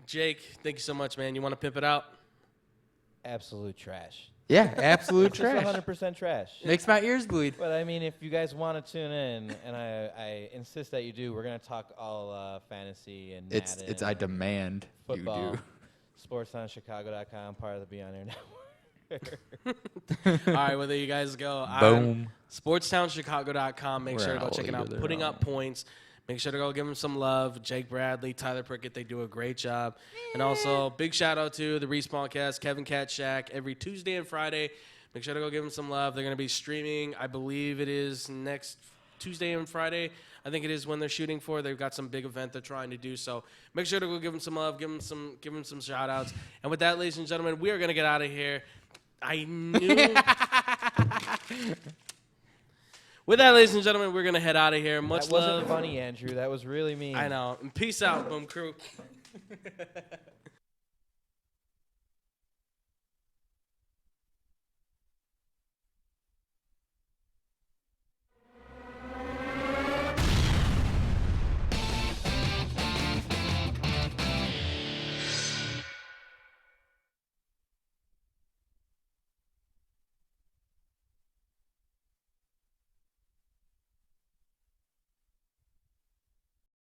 A: Jake, thank you so much, man. You want to pimp it out?
D: Absolute trash.
C: Yeah, absolute
D: Just
C: trash.
D: 100% trash.
C: Makes my ears bleed.
D: But I mean, if you guys want to tune in, and I insist that you do, we're gonna talk all fantasy and Madden
C: It's I
D: and
C: demand
D: football.
C: you do.
D: SportsOnChicago.com, part of the Beyond Air Network.
A: All right, well, there you guys go.
C: Boom.
A: SportsTownChicago.com. Make
C: We're
A: sure to go
C: all
A: check it out.
C: either
A: Putting
C: on.
A: up points. Make sure to go give them some love. Jake Bradley, Tyler Prickett, they do a great job. And also, big shout out to the Respawn Cast, Kevin Catshack, every Tuesday and Friday. Make sure to go give them some love. They're going to be streaming. I believe it is next Tuesday and Friday. I think it is when they're shooting for. They've got some big event they're trying to do. So make sure to go give them some love, give them some shout outs. And with that, ladies and gentlemen, we are going to get out of here. I knew. With that, ladies and gentlemen, we're going to head out of here. Much
D: That wasn't
A: love.
D: funny, Andrew. That was really mean.
A: I know. And peace out, Boom Crew.